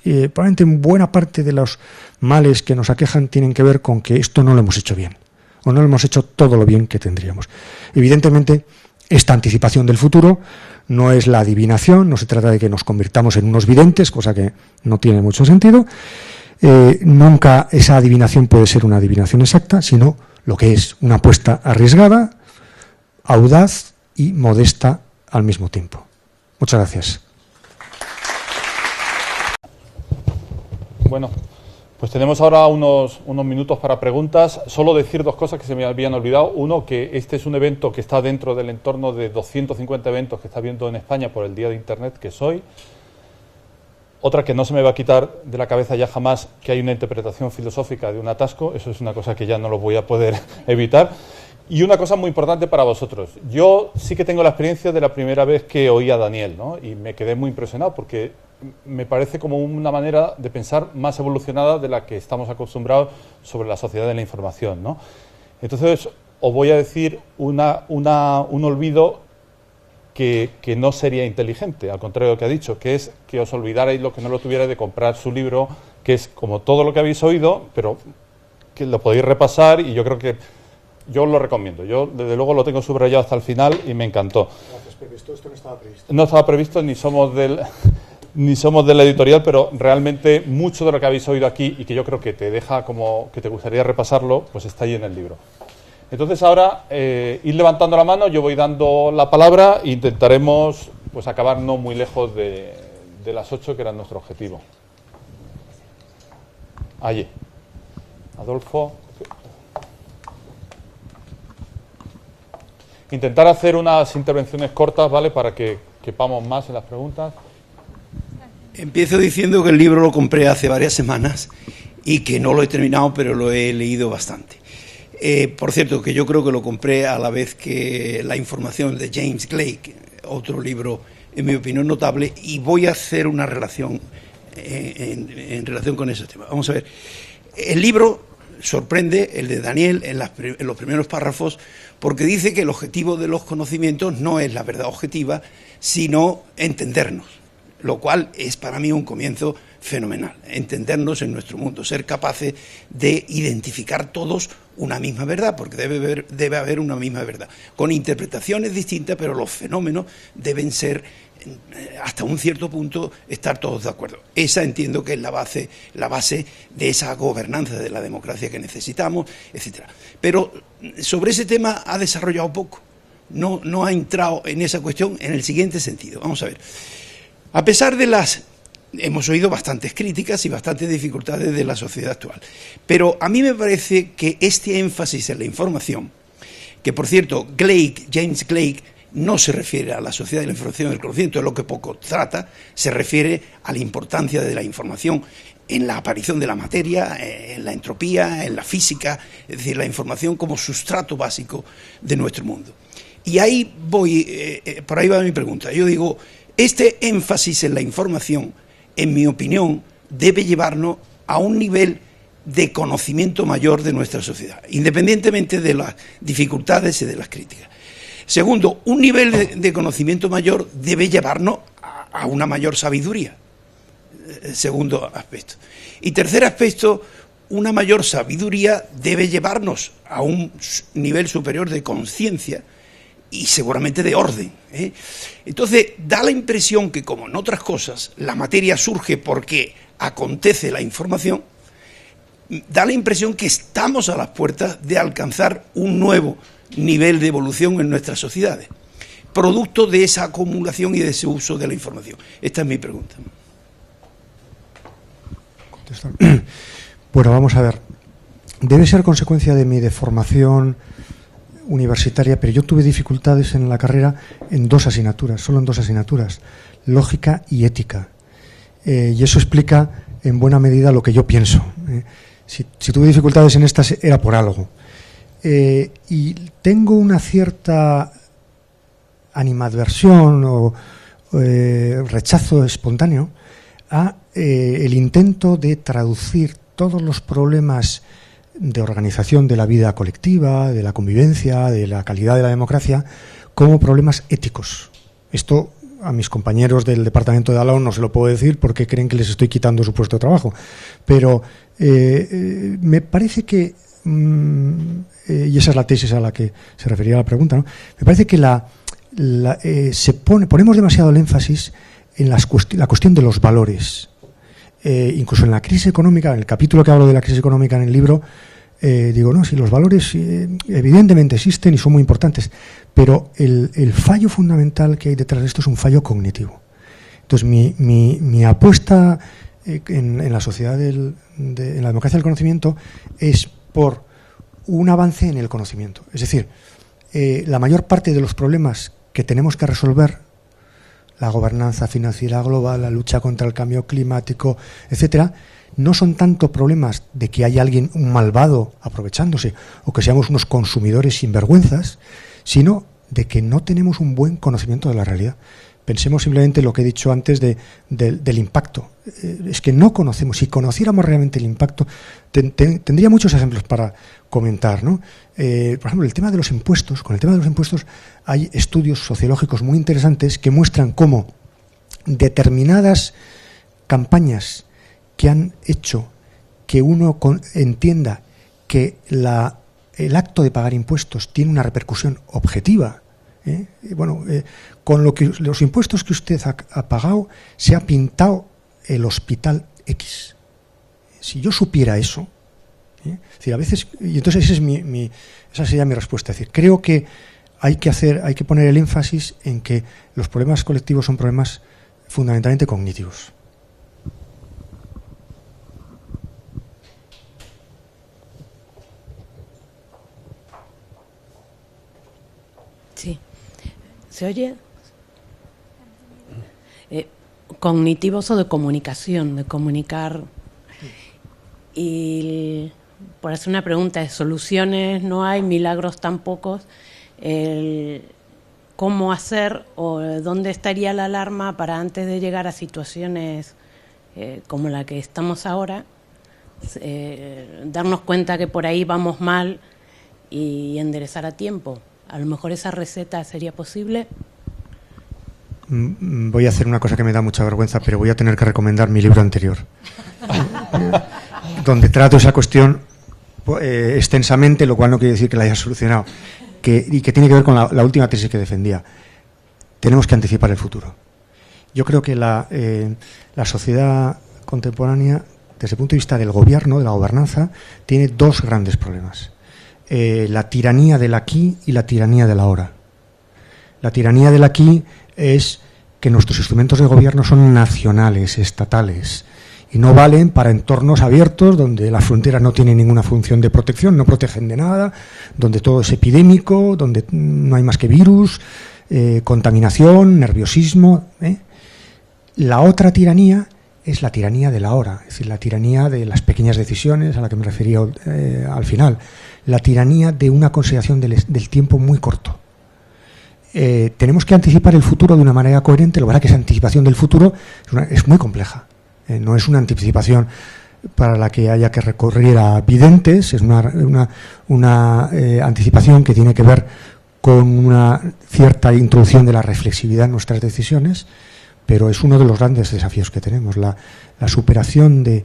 [SPEAKER 2] Probablemente buena parte de los males que nos aquejan tienen que ver con que esto no lo hemos hecho bien, o no lo hemos hecho todo lo bien que tendríamos. Evidentemente, esta anticipación del futuro no es la adivinación, no se trata de que nos convirtamos en unos videntes, cosa que no tiene mucho sentido. Nunca esa adivinación puede ser una adivinación exacta, sino lo que es una apuesta arriesgada, audaz y modesta al mismo tiempo. Muchas gracias.
[SPEAKER 3] Bueno, Pues tenemos ahora unos minutos para preguntas. Solo decir dos cosas que se me habían olvidado. Uno, que este es un evento que está dentro del entorno de 250 eventos que está habiendo en España por el Día de Internet, que es hoy. Otra, que no se me va a quitar de la cabeza ya jamás, que hay una interpretación filosófica de un atasco. Eso es una cosa que ya no lo voy a poder evitar. Y una cosa muy importante para vosotros. Yo sí que tengo la experiencia de la primera vez que oí a Daniel, ¿no? Y me quedé muy impresionado porque me parece como una manera de pensar más evolucionada de la que estamos acostumbrados sobre la sociedad de la información, ¿no? Entonces, os voy a decir un olvido que no sería inteligente, al contrario de lo que ha dicho, que es que os olvidarais, lo que no lo tuvierais, de comprar su libro, que es como todo lo que habéis oído, pero que lo podéis repasar, y yo creo que yo os lo recomiendo. Yo, desde luego, lo tengo subrayado hasta el final y me encantó.
[SPEAKER 2] Gracias, Pepe. Esto no estaba previsto.
[SPEAKER 3] No estaba previsto, ni somos de la editorial, pero realmente mucho de lo que habéis oído aquí y que yo creo que te deja como que te gustaría repasarlo, pues está ahí en el libro. Entonces ahora, ir levantando la mano, yo voy dando la palabra e intentaremos pues acabar no muy lejos de las 8, que era nuestro objetivo. Allí. Adolfo. Intentar hacer unas intervenciones cortas, ¿vale?, para que quepamos más en las preguntas.
[SPEAKER 4] Empiezo diciendo que el libro lo compré hace varias semanas y que no lo he terminado, pero lo he leído bastante. Por cierto, que yo creo que lo compré a la vez que La información de James Blake, otro libro, en mi opinión, notable, y voy a hacer una relación en relación con ese tema. Vamos a ver. El libro sorprende, el de Daniel, en los primeros párrafos, porque dice que el objetivo de los conocimientos no es la verdad objetiva, sino entendernos, lo cual es para mí un comienzo fenomenal, entendernos en nuestro mundo, ser capaces de identificar todos una misma verdad, porque debe haber una misma verdad, con interpretaciones distintas, pero los fenómenos deben ser, hasta un cierto punto, estar todos de acuerdo. Esa entiendo que es la base de esa gobernanza de la democracia que necesitamos, etcétera. Pero sobre ese tema ha desarrollado poco, no ha entrado en esa cuestión en el siguiente sentido. Vamos a ver. A pesar de hemos oído bastantes críticas y bastantes dificultades de la sociedad actual, pero a mí me parece que este énfasis en la información, que por cierto James Blake no se refiere a la sociedad de la información y del conocimiento, es lo que poco trata, se refiere a la importancia de la información en la aparición de la materia, en la entropía, en la física, es decir, la información como sustrato básico de nuestro mundo. Y ahí por ahí va mi pregunta. Yo digo, este énfasis en la información, en mi opinión, debe llevarnos a un nivel de conocimiento mayor de nuestra sociedad, independientemente de las dificultades y de las críticas. Segundo, un nivel de conocimiento mayor debe llevarnos a una mayor sabiduría. Segundo aspecto. Y tercer aspecto, una mayor sabiduría debe llevarnos a un nivel superior de conciencia y seguramente de orden, ¿eh? Entonces, da la impresión que, como en otras cosas, la materia surge porque acontece la información, da la impresión que estamos a las puertas de alcanzar un nuevo nivel de evolución en nuestras sociedades, producto de esa acumulación y de ese uso de la información. Esta es mi pregunta.
[SPEAKER 2] Bueno, vamos a ver. Debe ser consecuencia de mi deformación universitaria, pero yo tuve dificultades en la carrera en solo en dos asignaturas, lógica y ética. Y eso explica en buena medida lo que yo pienso. Si tuve dificultades en estas era por algo. Y tengo una cierta animadversión o rechazo espontáneo a el intento de traducir todos los problemas de organización de la vida colectiva, de la convivencia, de la calidad de la democracia, como problemas éticos. Esto a mis compañeros del departamento de Alao no se lo puedo decir porque creen que les estoy quitando su puesto de trabajo. Pero me parece que, y esa es la tesis a la que se refería la pregunta, ¿no? Me parece que ponemos demasiado el énfasis en la cuestión de los valores. Incluso en la crisis económica, en el capítulo que hablo de la crisis económica en el libro, digo, no, si los valores evidentemente existen y son muy importantes, pero el fallo fundamental que hay detrás de esto es un fallo cognitivo. Entonces, mi apuesta en la sociedad en la democracia del conocimiento es por un avance en el conocimiento. Es decir, la mayor parte de los problemas que tenemos que resolver, la gobernanza financiera global, la lucha contra el cambio climático, etcétera, no son tanto problemas de que haya alguien, un malvado, aprovechándose, o que seamos unos consumidores sinvergüenzas, sino de que no tenemos un buen conocimiento de la realidad. Pensemos simplemente lo que he dicho antes del impacto. Es que no conocemos. Si conociéramos realmente el impacto, tendría muchos ejemplos para comentar, ¿no? Por ejemplo, el tema de los impuestos. Con el tema de los impuestos hay estudios sociológicos muy interesantes que muestran cómo determinadas campañas que han hecho que uno entienda que el acto de pagar impuestos tiene una repercusión objetiva. Con los impuestos que usted ha pagado, se ha pintado el hospital X. Si yo supiera eso, es decir, a veces, y entonces esa sería mi respuesta. Es decir, creo que hay que poner el énfasis en que los problemas colectivos son problemas fundamentalmente cognitivos.
[SPEAKER 5] Sí. ¿Se oye? Cognitivos o de comunicación, de comunicar. Y por hacer una pregunta, de soluciones no hay, milagros tampoco. ¿Cómo hacer o dónde estaría la alarma para antes de llegar a situaciones como la que estamos ahora, darnos cuenta que por ahí vamos mal y enderezar a tiempo? A lo mejor esa receta sería posible.
[SPEAKER 2] Voy a hacer una cosa que me da mucha vergüenza, pero voy a tener que recomendar mi libro anterior, donde trato esa cuestión extensamente, lo cual no quiere decir que la haya solucionado, y que tiene que ver con la última tesis que defendía. Tenemos que anticipar el futuro. Yo creo que la sociedad contemporánea, desde el punto de vista del gobierno, de la gobernanza, tiene dos grandes problemas. La tiranía del aquí y la tiranía del ahora. La tiranía del aquí es que nuestros instrumentos de gobierno son nacionales, estatales, y no valen para entornos abiertos donde las fronteras no tienen ninguna función de protección, no protegen de nada, donde todo es epidémico, donde no hay más que virus, contaminación, nerviosismo. La otra tiranía es la tiranía del ahora, es decir, la tiranía de las pequeñas decisiones a la que me refería al final, la tiranía de una consideración del tiempo muy corto. Tenemos que anticipar el futuro de una manera coherente. Lo verdad que esa anticipación del futuro es muy compleja. No es una anticipación para la que haya que recurrir a videntes, es una anticipación que tiene que ver con una cierta introducción de la reflexividad en nuestras decisiones, pero es uno de los grandes desafíos que tenemos, la superación de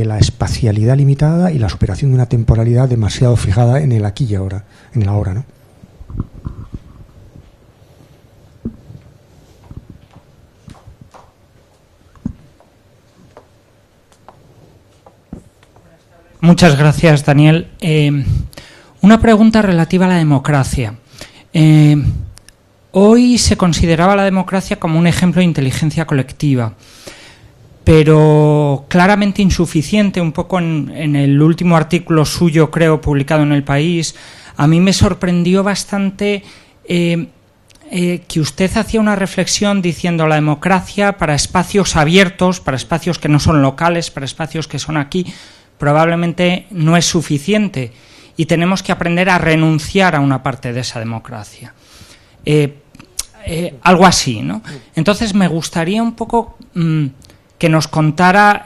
[SPEAKER 2] la espacialidad limitada y la superación de una temporalidad demasiado fijada en el aquí y ahora, en el ahora, ¿no?
[SPEAKER 6] Muchas gracias, Daniel. Una pregunta relativa a la democracia. Hoy se consideraba la democracia como un ejemplo de inteligencia colectiva, pero claramente insuficiente. Un poco en el último artículo suyo, creo, publicado en El País, a mí me sorprendió bastante que usted hacía una reflexión diciendo la democracia para espacios abiertos, para espacios que no son locales, para espacios que son aquí, probablemente no es suficiente y tenemos que aprender a renunciar a una parte de esa democracia. Algo así, ¿no? Entonces me gustaría un poco que nos contara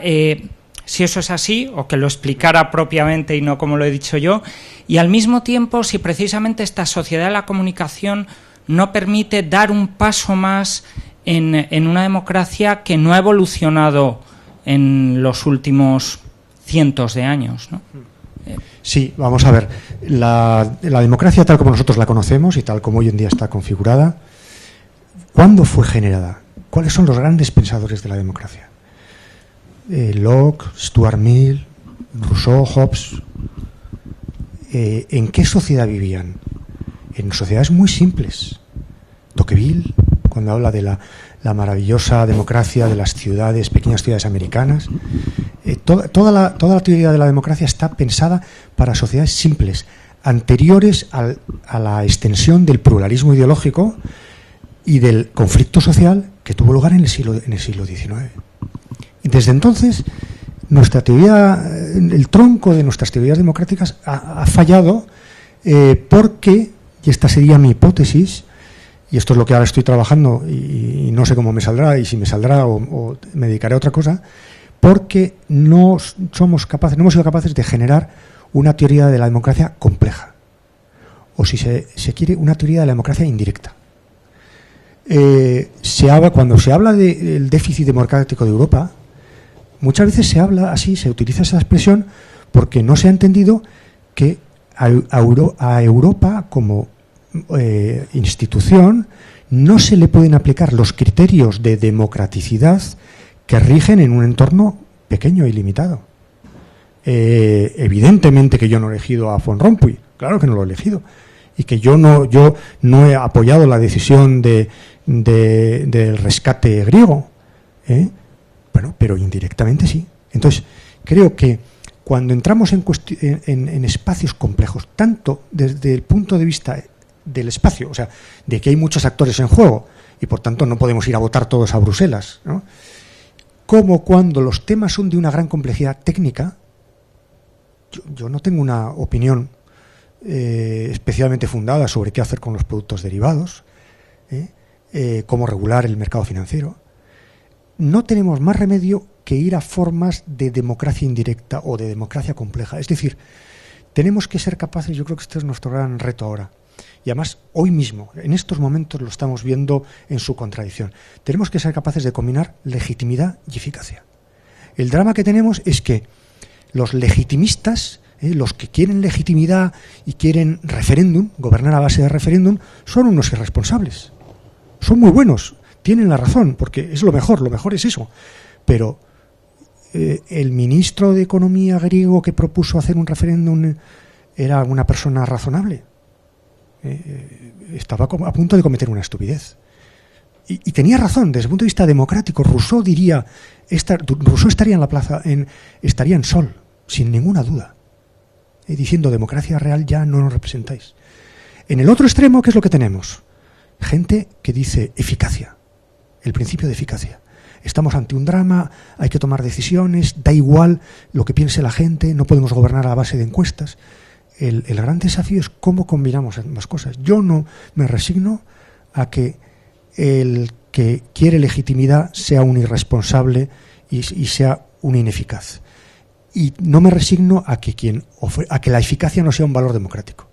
[SPEAKER 6] si eso es así o que lo explicara propiamente y no como lo he dicho yo, y al mismo tiempo si precisamente esta sociedad de la comunicación no permite dar un paso más en una democracia que no ha evolucionado en los últimos cientos de años, ¿no?
[SPEAKER 2] Sí, vamos a ver. La democracia tal como nosotros la conocemos y tal como hoy en día está configurada, ¿cuándo fue generada? ¿Cuáles son los grandes pensadores de la democracia? Locke, Stuart Mill, Rousseau, Hobbes. ¿En qué sociedad vivían? En sociedades muy simples. Tocqueville, cuando habla de la la maravillosa democracia de las ciudades, pequeñas ciudades americanas. Toda la teoría de la democracia está pensada para sociedades simples, anteriores a la extensión del pluralismo ideológico y del conflicto social que tuvo lugar en el siglo XIX. Y desde entonces, nuestra teoría, el tronco de nuestras teorías democráticas ha fallado porque, y esta sería mi hipótesis, y esto es lo que ahora estoy trabajando y no sé cómo me saldrá, y si me saldrá o me dedicaré a otra cosa, porque no hemos sido capaces de generar una teoría de la democracia compleja, o si se quiere, una teoría de la democracia indirecta. Cuando se habla del déficit democrático de Europa, muchas veces se habla así, se utiliza esa expresión porque no se ha entendido que a Europa como institución no se le pueden aplicar los criterios de democraticidad que rigen en un entorno pequeño y limitado. Evidentemente que yo no he elegido a Van Rompuy, claro que no lo he elegido, y que yo no he apoyado la decisión del rescate griego, bueno, pero indirectamente sí. Entonces, creo que cuando entramos en espacios complejos, tanto desde el punto de vista del espacio, o sea, de que hay muchos actores en juego y por tanto no podemos ir a votar todos a Bruselas, ¿no?, como cuando los temas son de una gran complejidad técnica, yo no tengo una opinión especialmente fundada sobre qué hacer con los productos derivados, cómo regular el mercado financiero. No tenemos más remedio que ir a formas de democracia indirecta o de democracia compleja. Es decir, tenemos que ser capaces, yo creo que este es nuestro gran reto ahora, y además hoy mismo, en estos momentos lo estamos viendo en su contradicción. Tenemos que ser capaces de combinar legitimidad y eficacia. El drama que tenemos es que los legitimistas, los que quieren legitimidad y quieren referéndum, gobernar a base de referéndum, son unos irresponsables. Son muy buenos, tienen la razón, porque es lo mejor es eso. Pero el ministro de Economía griego que propuso hacer un referéndum era una persona razonable. Estaba a punto de cometer una estupidez. Y tenía razón, desde el punto de vista democrático. Rousseau estaría en la plaza, estaría en Sol, sin ninguna duda, diciendo: democracia real ya no nos representáis. En el otro extremo, ¿qué es lo que tenemos? Gente que dice eficacia, el principio de eficacia. Estamos ante un drama, hay que tomar decisiones, da igual lo que piense la gente, no podemos gobernar a base de encuestas. El gran desafío es cómo combinamos ambas cosas. Yo no me resigno a que el que quiere legitimidad sea un irresponsable y sea un ineficaz. Y no me resigno a que la eficacia no sea un valor democrático.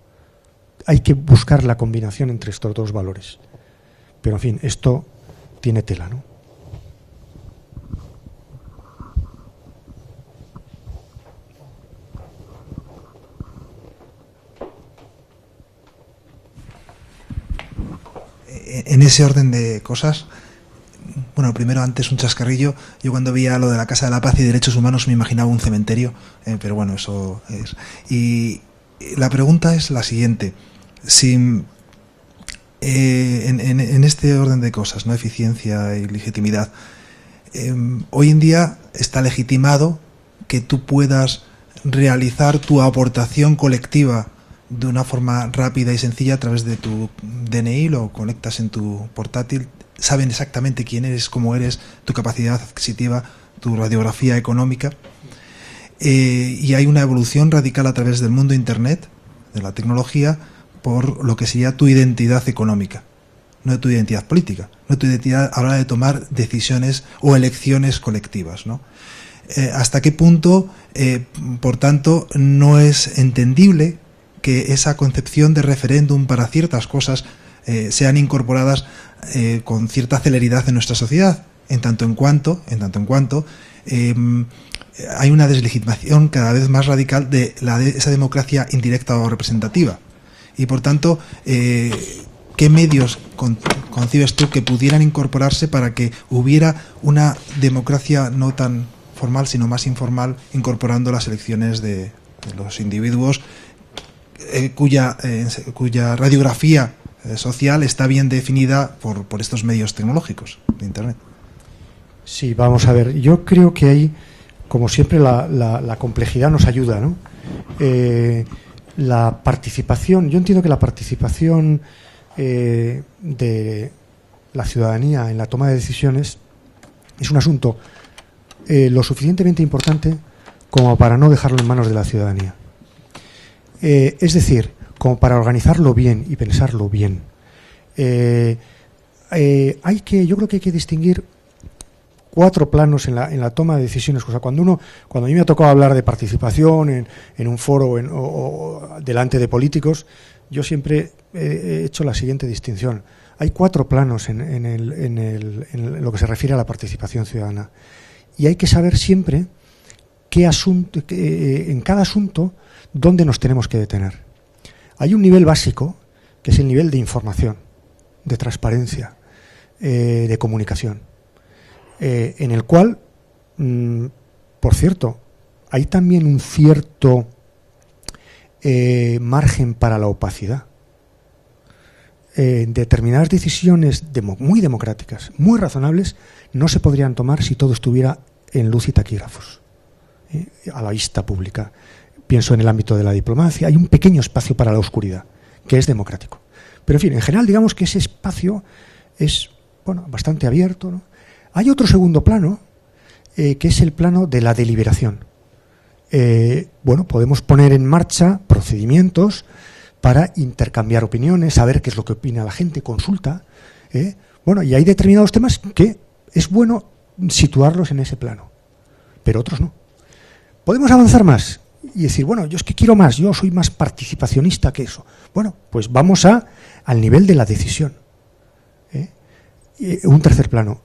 [SPEAKER 2] Hay que buscar la combinación entre estos dos valores. Pero, en fin, esto tiene tela, ¿no?
[SPEAKER 7] En ese orden de cosas, bueno, primero, antes un chascarrillo. Yo cuando veía lo de la Casa de la Paz y Derechos Humanos me imaginaba un cementerio, pero bueno, eso es. Y la pregunta es la siguiente: si en este orden de cosas, ¿no?, eficiencia y legitimidad, hoy en día está legitimado que tú puedas realizar tu aportación colectiva de una forma rápida y sencilla a través de tu DNI, lo conectas en tu portátil, saben exactamente quién eres, cómo eres, tu capacidad adquisitiva, tu radiografía económica, y hay una evolución radical a través del mundo Internet, de la tecnología, por lo que sería tu identidad económica, no tu identidad política, no tu identidad a la hora de tomar decisiones o elecciones colectivas, ¿no? ¿Hasta qué punto, por tanto, no es entendible que esa concepción de referéndum para ciertas cosas sean incorporadas con cierta celeridad en nuestra sociedad, en tanto en cuanto hay una deslegitimación cada vez más radical de esa democracia indirecta o representativa? Y por tanto, ¿qué medios concibes tú que pudieran incorporarse para que hubiera una democracia no tan formal, sino más informal, incorporando las elecciones de los individuos cuya radiografía social está bien definida por estos medios tecnológicos de Internet.
[SPEAKER 2] Sí, vamos a ver. Yo creo que ahí, como siempre, la complejidad nos ayuda, ¿no? La participación, yo entiendo que la participación de la ciudadanía en la toma de decisiones es un asunto lo suficientemente importante como para no dejarlo en manos de la ciudadanía. Es decir, como para organizarlo bien y pensarlo bien. Yo creo que hay que distinguir 4 planos en la toma de decisiones. O sea, cuando a mí me ha tocado hablar de participación en un foro o delante de políticos, yo siempre he hecho la siguiente distinción. Hay 4 planos en lo que se refiere a la participación ciudadana. Y hay que saber siempre en cada asunto dónde nos tenemos que detener. Hay un nivel básico, que es el nivel de información, de transparencia, de comunicación, en el cual, por cierto, hay también un cierto margen para la opacidad. Determinadas decisiones muy democráticas, muy razonables, no se podrían tomar si todo estuviera en luz y taquígrafos, a la vista pública. Pienso en el ámbito de la diplomacia, hay un pequeño espacio para la oscuridad, que es democrático. Pero en fin, en general digamos que ese espacio es bastante abierto, ¿no? Hay otro segundo plano, que es el plano de la deliberación. Podemos poner en marcha procedimientos para intercambiar opiniones, saber qué es lo que opina la gente, consulta. Y hay determinados temas que es bueno situarlos en ese plano, pero otros no. Podemos avanzar más y decir, yo es que quiero más, yo soy más participacionista que eso. Pues vamos al nivel de la decisión. Un tercer plano.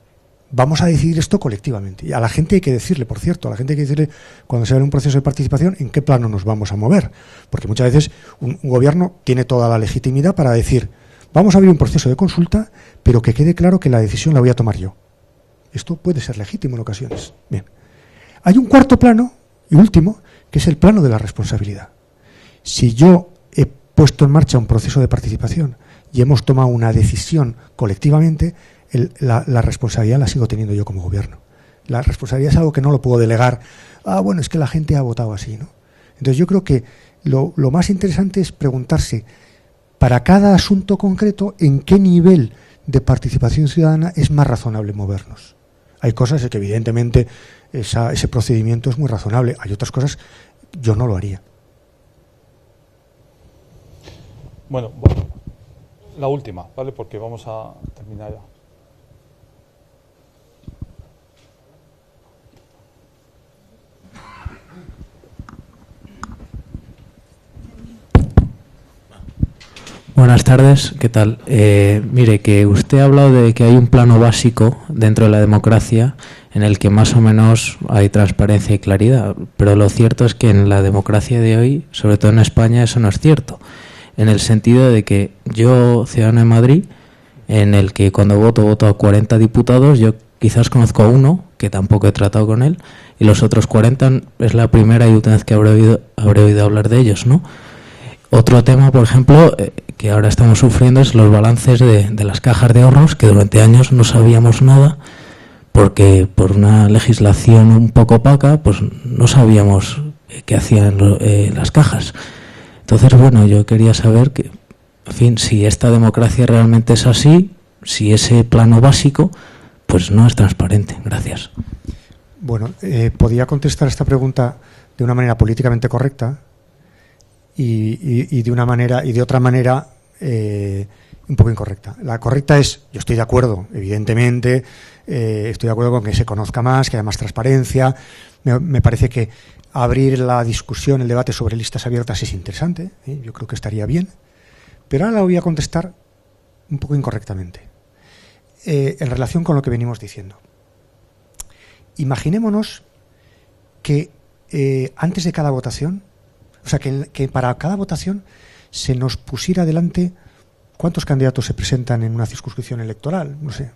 [SPEAKER 2] Vamos a decidir esto colectivamente. Y a la gente hay que decirle, por cierto, a la gente hay que decirle, cuando se abre un proceso de participación, en qué plano nos vamos a mover. Porque muchas veces un gobierno tiene toda la legitimidad para decir, vamos a abrir un proceso de consulta, pero que quede claro que la decisión la voy a tomar yo. Esto puede ser legítimo en ocasiones. Bien. Hay un cuarto plano, y último, que es el plano de la responsabilidad. Si yo he puesto en marcha un proceso de participación y hemos tomado una decisión colectivamente, la responsabilidad la sigo teniendo yo como gobierno. La responsabilidad es algo que no lo puedo delegar. Es que la gente ha votado así, ¿no? Entonces yo creo que lo más interesante es preguntarse, para cada asunto concreto, en qué nivel de participación ciudadana es más razonable movernos. Hay cosas en que evidentemente ese procedimiento es muy razonable. Hay otras cosas yo no lo haría.
[SPEAKER 3] Bueno, la última, ¿vale? Porque vamos a terminar ya.
[SPEAKER 8] Buenas tardes, ¿qué tal? Mire, que usted ha hablado de que hay un plano básico dentro de la democracia en el que más o menos hay transparencia y claridad, pero lo cierto es que en la democracia de hoy, sobre todo en España, eso no es cierto, en el sentido de que yo, ciudadano de Madrid, en el que cuando voto a 40 diputados, yo quizás conozco a uno, que tampoco he tratado con él, y los otros 40 es la primera y última vez que habré oído hablar de ellos, ¿no? Otro tema, por ejemplo, que ahora estamos sufriendo es los balances de las cajas de ahorros, que durante años no sabíamos nada, porque por una legislación un poco opaca, pues no sabíamos qué hacían las cajas. Entonces, yo quería saber que, en fin, si esta democracia realmente es así, si ese plano básico, pues no es transparente. Gracias.
[SPEAKER 2] Podría contestar esta pregunta de una manera políticamente correcta, y de una manera y de otra manera un poco incorrecta. La correcta es, yo estoy de acuerdo, evidentemente, estoy de acuerdo con que se conozca más, que haya más transparencia. Me parece que abrir la discusión, el debate sobre listas abiertas es interesante, yo creo que estaría bien, pero ahora la voy a contestar un poco incorrectamente, en relación con lo que venimos diciendo. Imaginémonos que antes de cada votación, que para cada votación se nos pusiera delante cuántos candidatos se presentan en una circunscripción electoral, no sé,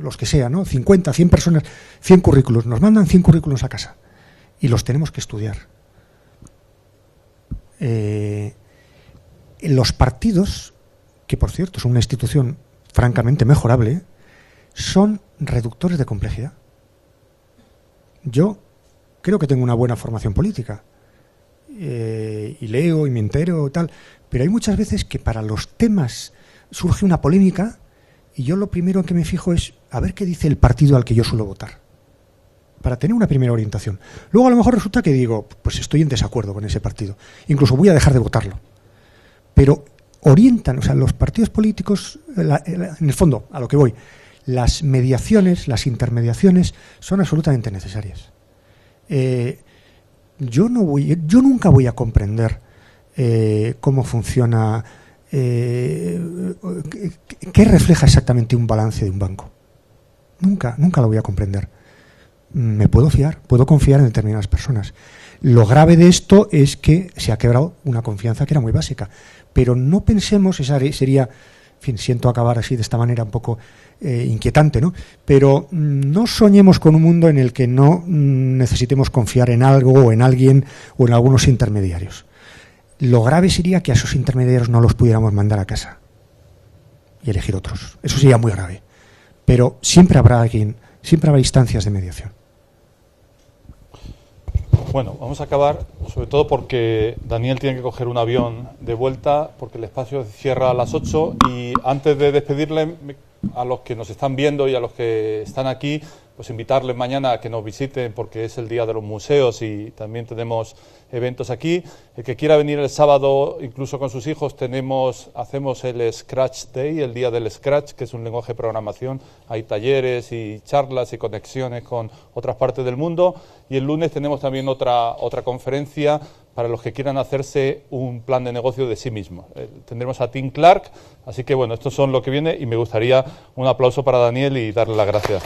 [SPEAKER 2] los que sean, ¿no? 50, 100 personas, 100 currículos, nos mandan 100 currículos a casa y los tenemos que estudiar. Los partidos que por cierto son una institución francamente mejorable, son reductores de complejidad. Yo creo que tengo una buena formación política, y leo y me entero y tal, pero hay muchas veces que para los temas surge una polémica y yo lo primero en que me fijo es a ver qué dice el partido al que yo suelo votar, para tener una primera orientación. Luego a lo mejor resulta que digo, pues estoy en desacuerdo con ese partido, incluso voy a dejar de votarlo, pero orientan, o sea, los partidos políticos, en el fondo, a lo que voy, las mediaciones, las intermediaciones son absolutamente necesarias. Yo nunca voy a comprender cómo funciona, qué refleja exactamente un balance de un banco. Nunca lo voy a comprender. Me puedo confiar en determinadas personas. Lo grave de esto es que se ha quebrado una confianza que era muy básica. Pero no pensemos, esa sería, en fin, siento acabar así de esta manera un poco inquietante, ¿no? Pero no soñemos con un mundo en el que no necesitemos confiar en algo o en alguien o en algunos intermediarios. Lo grave sería que a esos intermediarios no los pudiéramos mandar a casa y elegir otros. Eso sería muy grave. Pero siempre habrá instancias de mediación.
[SPEAKER 3] Bueno, vamos a acabar, sobre todo porque Daniel tiene que coger un avión de vuelta, porque el espacio cierra a las 8, y antes de despedirle, a los que nos están viendo y a los que están aquí, pues invitarles mañana a que nos visiten, porque es el día de los museos y también tenemos eventos aquí. El que quiera venir el sábado, incluso con sus hijos, hacemos el Scratch Day, el día del Scratch, que es un lenguaje de programación. Hay talleres y charlas y conexiones con otras partes del mundo. Y el lunes tenemos también otra conferencia para los que quieran hacerse un plan de negocio de sí mismos. Tendremos a Tim Clark, así que bueno, estos son lo que viene, y me gustaría un aplauso para Daniel y darle las gracias.